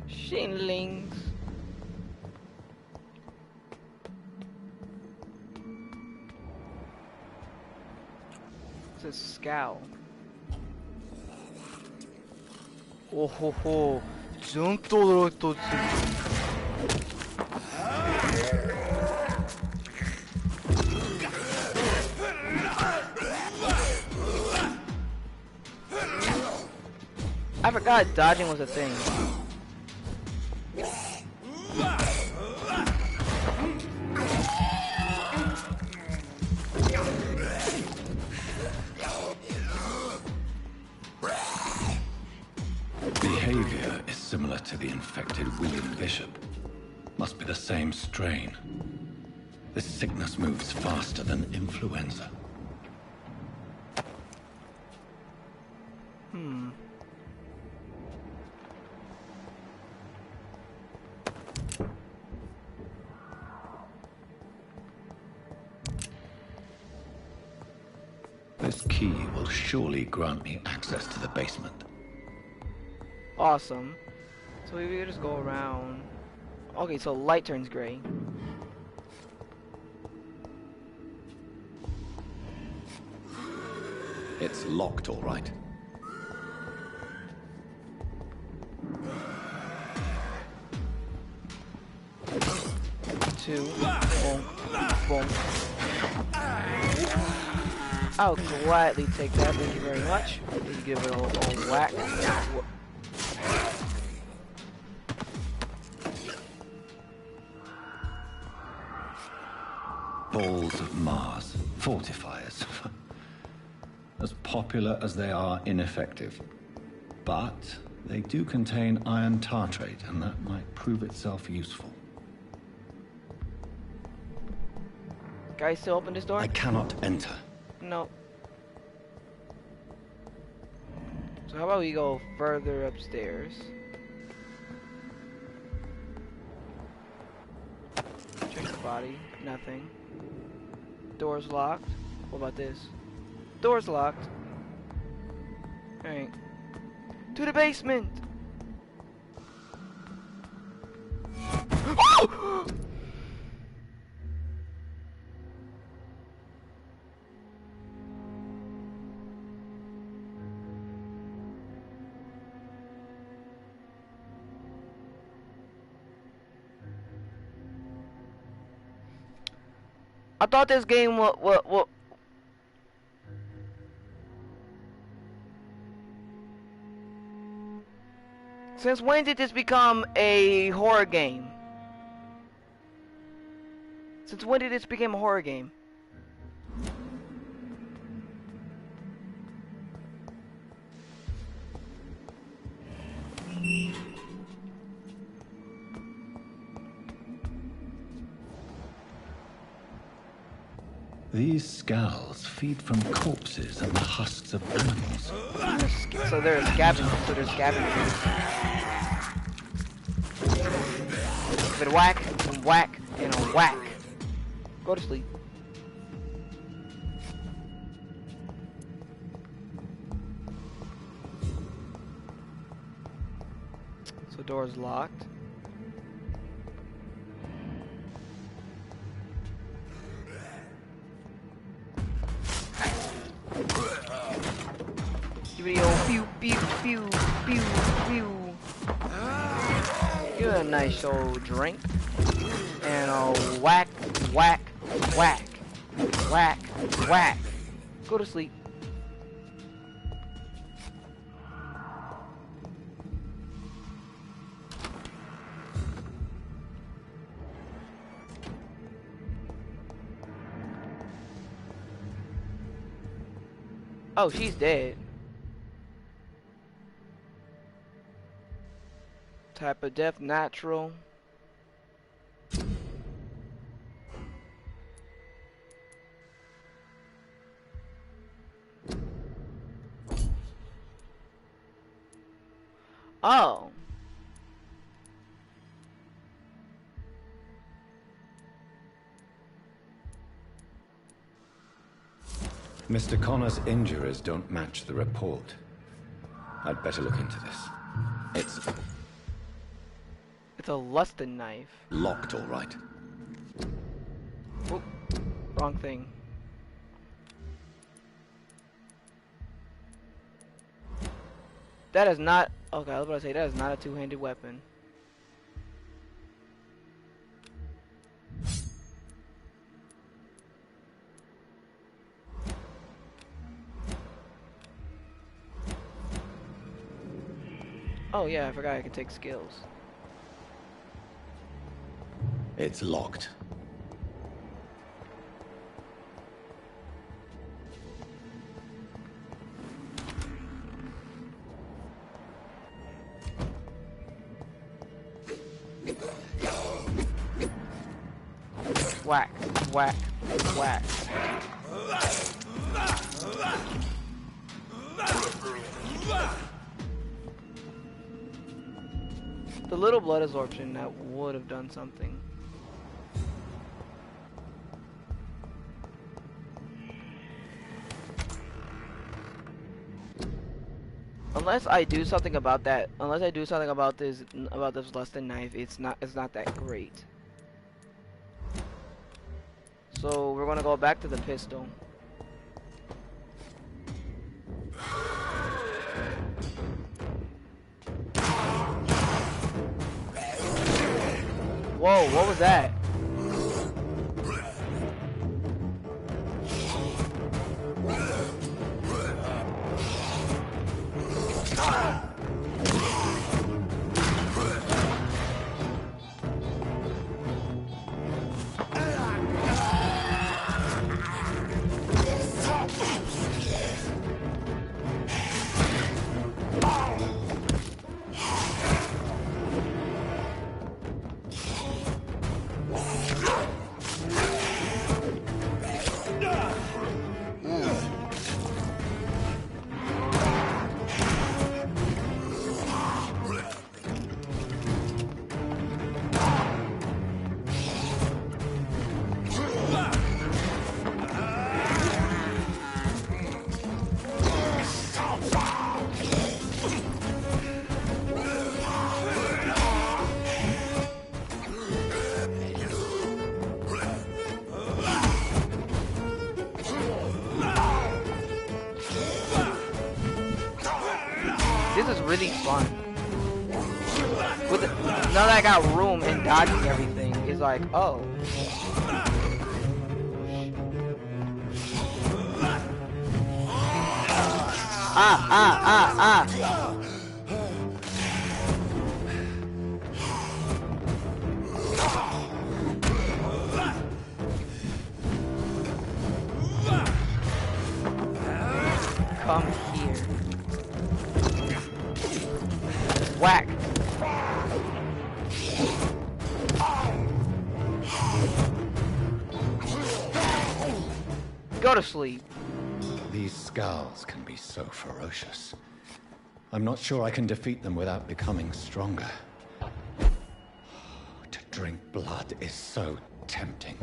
Shinlings. It's a scowl. Oh ho ho. I forgot dodging was a thing. Behavior is similar to the infected William Bishop. Must be the same strain. This sickness moves faster than influenza. This key will surely grant me access to the basement. Awesome. So we just go around. Okay, so light turns gray. It's locked, all right. Two. Boom. Boom. I'll gladly take that. Thank you very much. Let's give it a whack. Balls of Mars. Fortifiers. As popular as they are ineffective. But they do contain iron tartrate, and that might prove itself useful. Guys, still open this door? I cannot enter. No. So how about we go further upstairs? Check the body. Nothing. Door's locked. What about this? Door's locked. Alright. To the basement! Oh! I thought this game what Since when did this become a horror game? Since when did this become a horror game? These scowls feed from corpses and the husks of animals. So there's scavengers. Give it a whack, and whack, and a whack. Go to sleep. So door's locked. Give it a old pew pew pew pew pew. Give it a nice old drink. And a whack, whack, whack, whack, whack. Go to sleep. Oh, she's dead. Type of death, natural. Oh. Mr. Connor's injuries don't match the report. I'd better look into this. It's a lusted knife. Locked, all right. Oop, wrong thing. That is not... Okay, I was about to say, that is not a two-handed weapon. Oh yeah, I forgot I could take skills. It's locked. Whack, whack, whack. The little blood absorption, that would have done something. Unless I do something about that, unless I do something about this lusted knife, it's not that great. So we're gonna go back to the pistol. Whoa, what was that? This is really fun. Now that I got room and dodging everything, it's like, oh. Ah. Come here. Whack. Go to sleep. These scowls can be so ferocious. I'm not sure I can defeat them without becoming stronger. To drink blood is so tempting.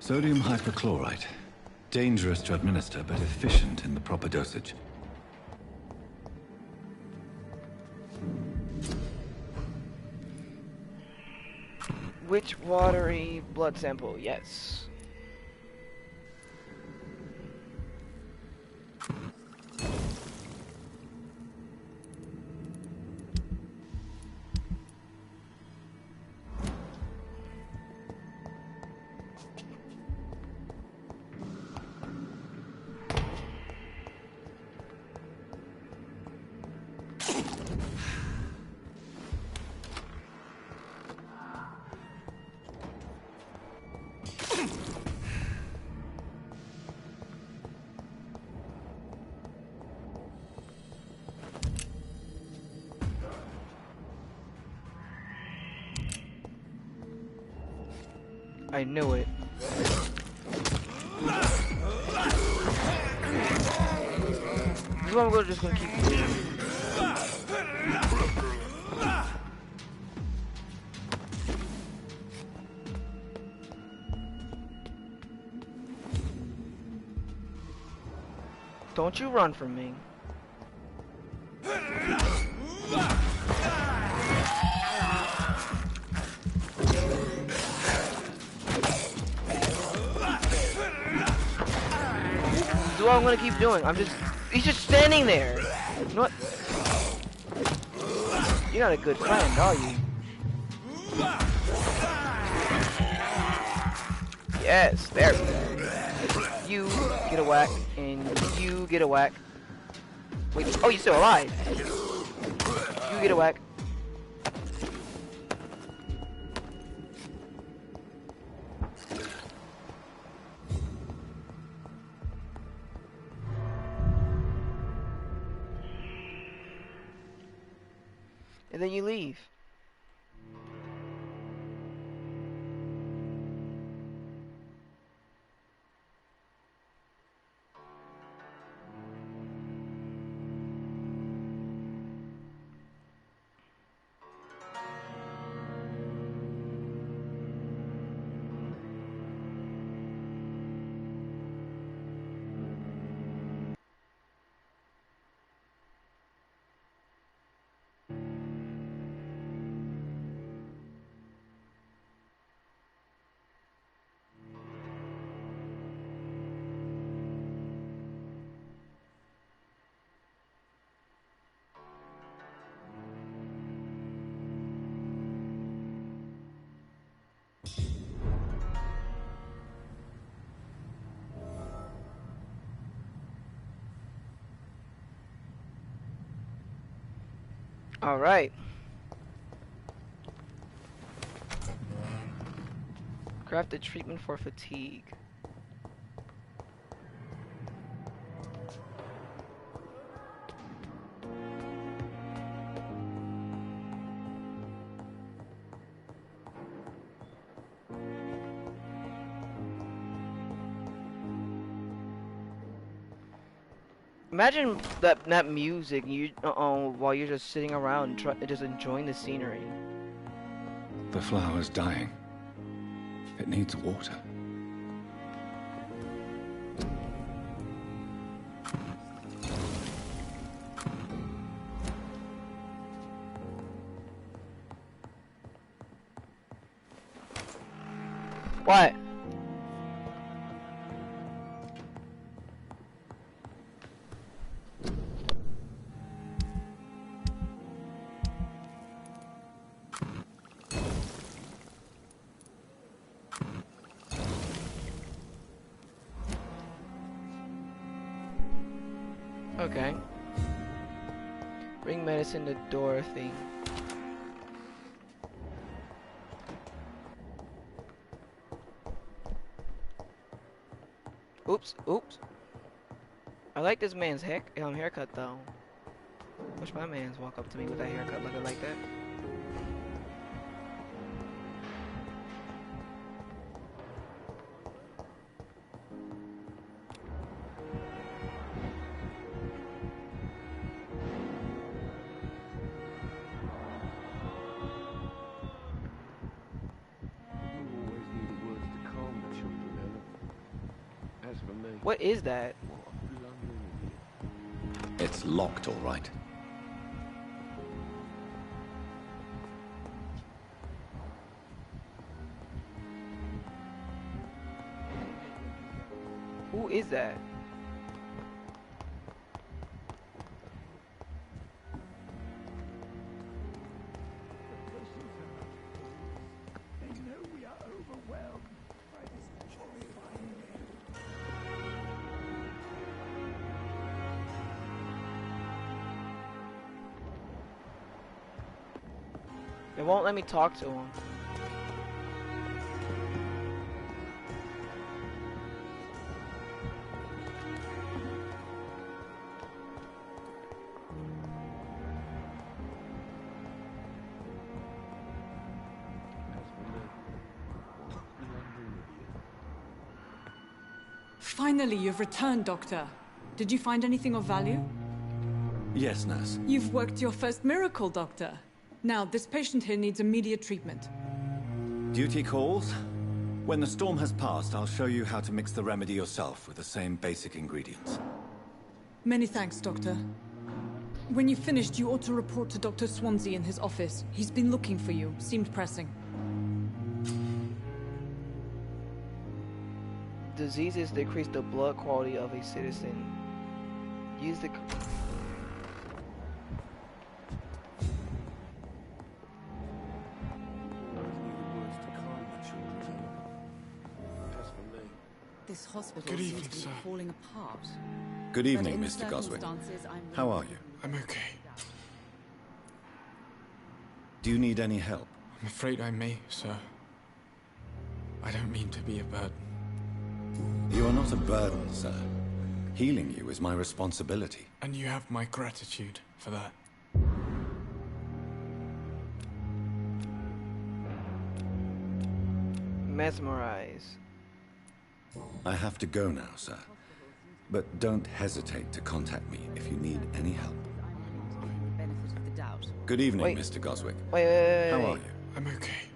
Sodium hypochlorite. Dangerous to administer, but efficient in the proper dosage. Which watery blood sample? Yes. I knew it. This is what I'm just gonna keep doing. Don't you run from me. This is what I'm gonna keep doing. He's just standing there. You know what? You're not a good friend, are you? Yes, there we go. You get a whack, and you get a whack. Wait, oh, you're still alive. You get a whack. And then you leave. All right. Craft a treatment for fatigue. Imagine that music you while you're just sitting around just enjoying the scenery. The flower's dying. It needs water. What? Okay. Bring medicine to Dorothy. Oops, oops. I like this man's haircut though. Wish my man's walk up to me with that haircut looking like that. What is that? It's locked, all right. Who is that? It won't let me talk to him. Finally, you've returned, Doctor. Did you find anything of value? Yes, nurse. You've worked your first miracle, Doctor. Now, this patient here needs immediate treatment. Duty calls. When the storm has passed, I'll show you how to mix the remedy yourself with the same basic ingredients. Many thanks, Doctor. When you've finished, you ought to report to Dr. Swansea in his office. He's been looking for you. Seemed pressing. Diseases decrease the blood quality of a citizen. Use the... This hospital Good seems evening, to be sir. falling apart. Good evening, But in Mr. Goswick. circumstances, I'm How are you? I'm okay. Do you need any help? I'm afraid I may, sir. I don't mean to be a burden. You are not a burden, sir. Healing you is my responsibility. And you have my gratitude for that. Mesmerize. I have to go now, sir. But don't hesitate to contact me if you need any help. benefit of the doubt. Good evening, Wait. Mr. Goswick. Wait. How are you? I'm okay.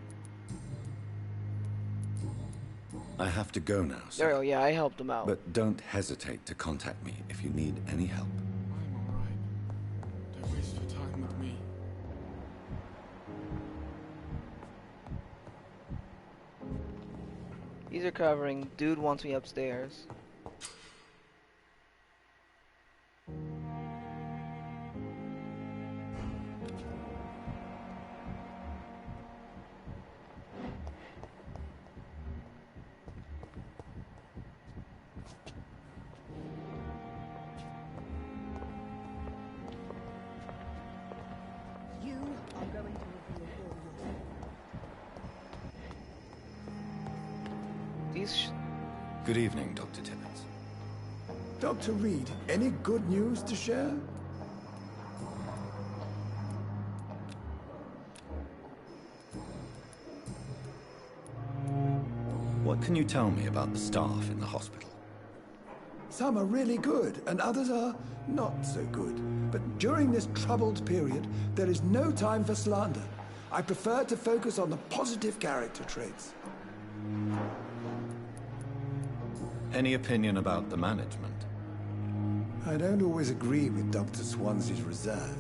I have to go now, sir. There we go. Yeah, I helped him out. But don't hesitate to contact me if you need any help. I'm alright. Don't waste your time with me. These are covering. Dude wants me upstairs. You are going to reveal all your These. Good evening, Dr. Tibbets. Dr. Reed, any good news to share? What can you tell me about the staff in the hospital? Some are really good, and others are not so good. But during this troubled period, there is no time for slander. I prefer to focus on the positive character traits. Any opinion about the management? I don't always agree with Dr. Swansea's reserve,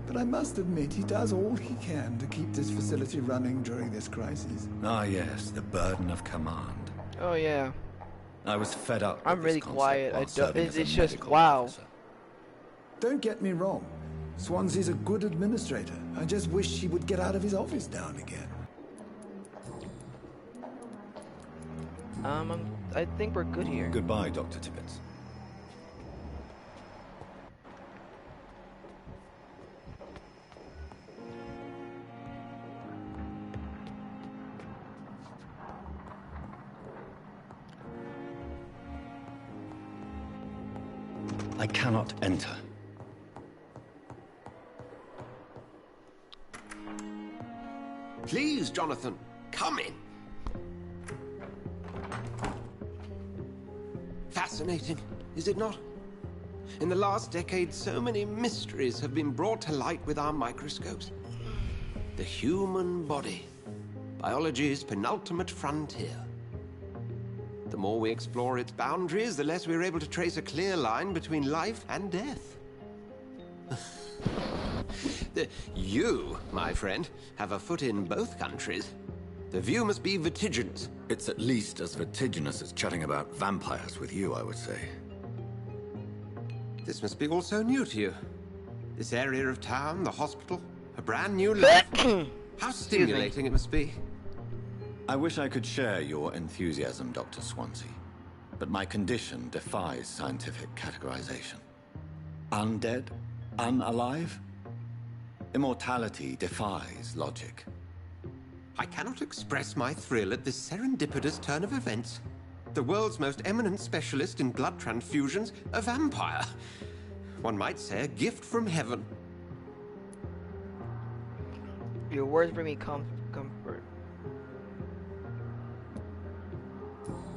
but I must admit he does all he can to keep this facility running during this crisis. Ah, yes, the burden of command. Oh yeah. I was fed up. I'm with really this concept quiet. while I don't. serving as a It's just medical wow. officer. Don't get me wrong. Swansea's a good administrator. I just wish he would get out of his office now and again. I think we're good here. Goodbye, Dr. Tibbets. I cannot enter. Please, Jonathan, come in. Fascinating, is it not? In the last decade, so many mysteries have been brought to light with our microscopes. The human body, biology's penultimate frontier. The more we explore its boundaries, the less we're able to trace a clear line between life and death. You, my friend, have a foot in both countries. The view must be vertiginous. It's at least as vertiginous as chatting about vampires with you, I would say. This must be all so new to you. This area of town, the hospital, a brand new life. How stimulating it must be. I wish I could share your enthusiasm, Dr. Swansea, but my condition defies scientific categorization. Undead? Unalive? Immortality defies logic. I cannot express my thrill at this serendipitous turn of events. The world's most eminent specialist in blood transfusions, a vampire. One might say a gift from heaven. Your words bring me comfort.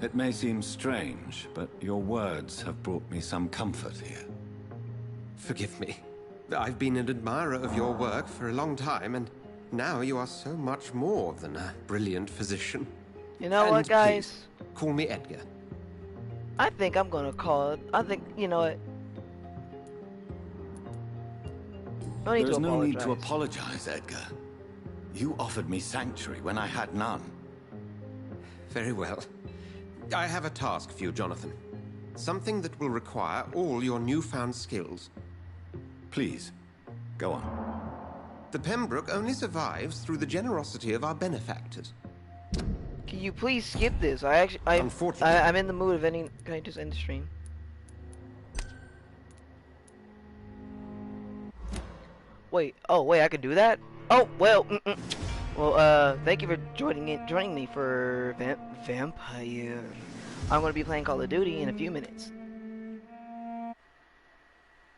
It may seem strange, but your words have brought me some comfort here. Forgive me. I've been an admirer of your work for a long time, and now you are so much more than a brilliant physician. You know what, guys? Please, call me Edgar. I think I'm gonna call it. I think, you know what? There's no need to apologize, Edgar. You offered me sanctuary when I had none. Very well. I have a task for you, Jonathan. Something that will require all your newfound skills. Please, go on. The Pembroke only survives through the generosity of our benefactors. Can you please skip this? Unfortunately, I'm in the mood of ending. Can I just end the stream? Wait. Oh, wait. I can do that. Oh, well. Well, thank you for joining me for Vampyr. I'm gonna be playing Call of Duty in a few minutes.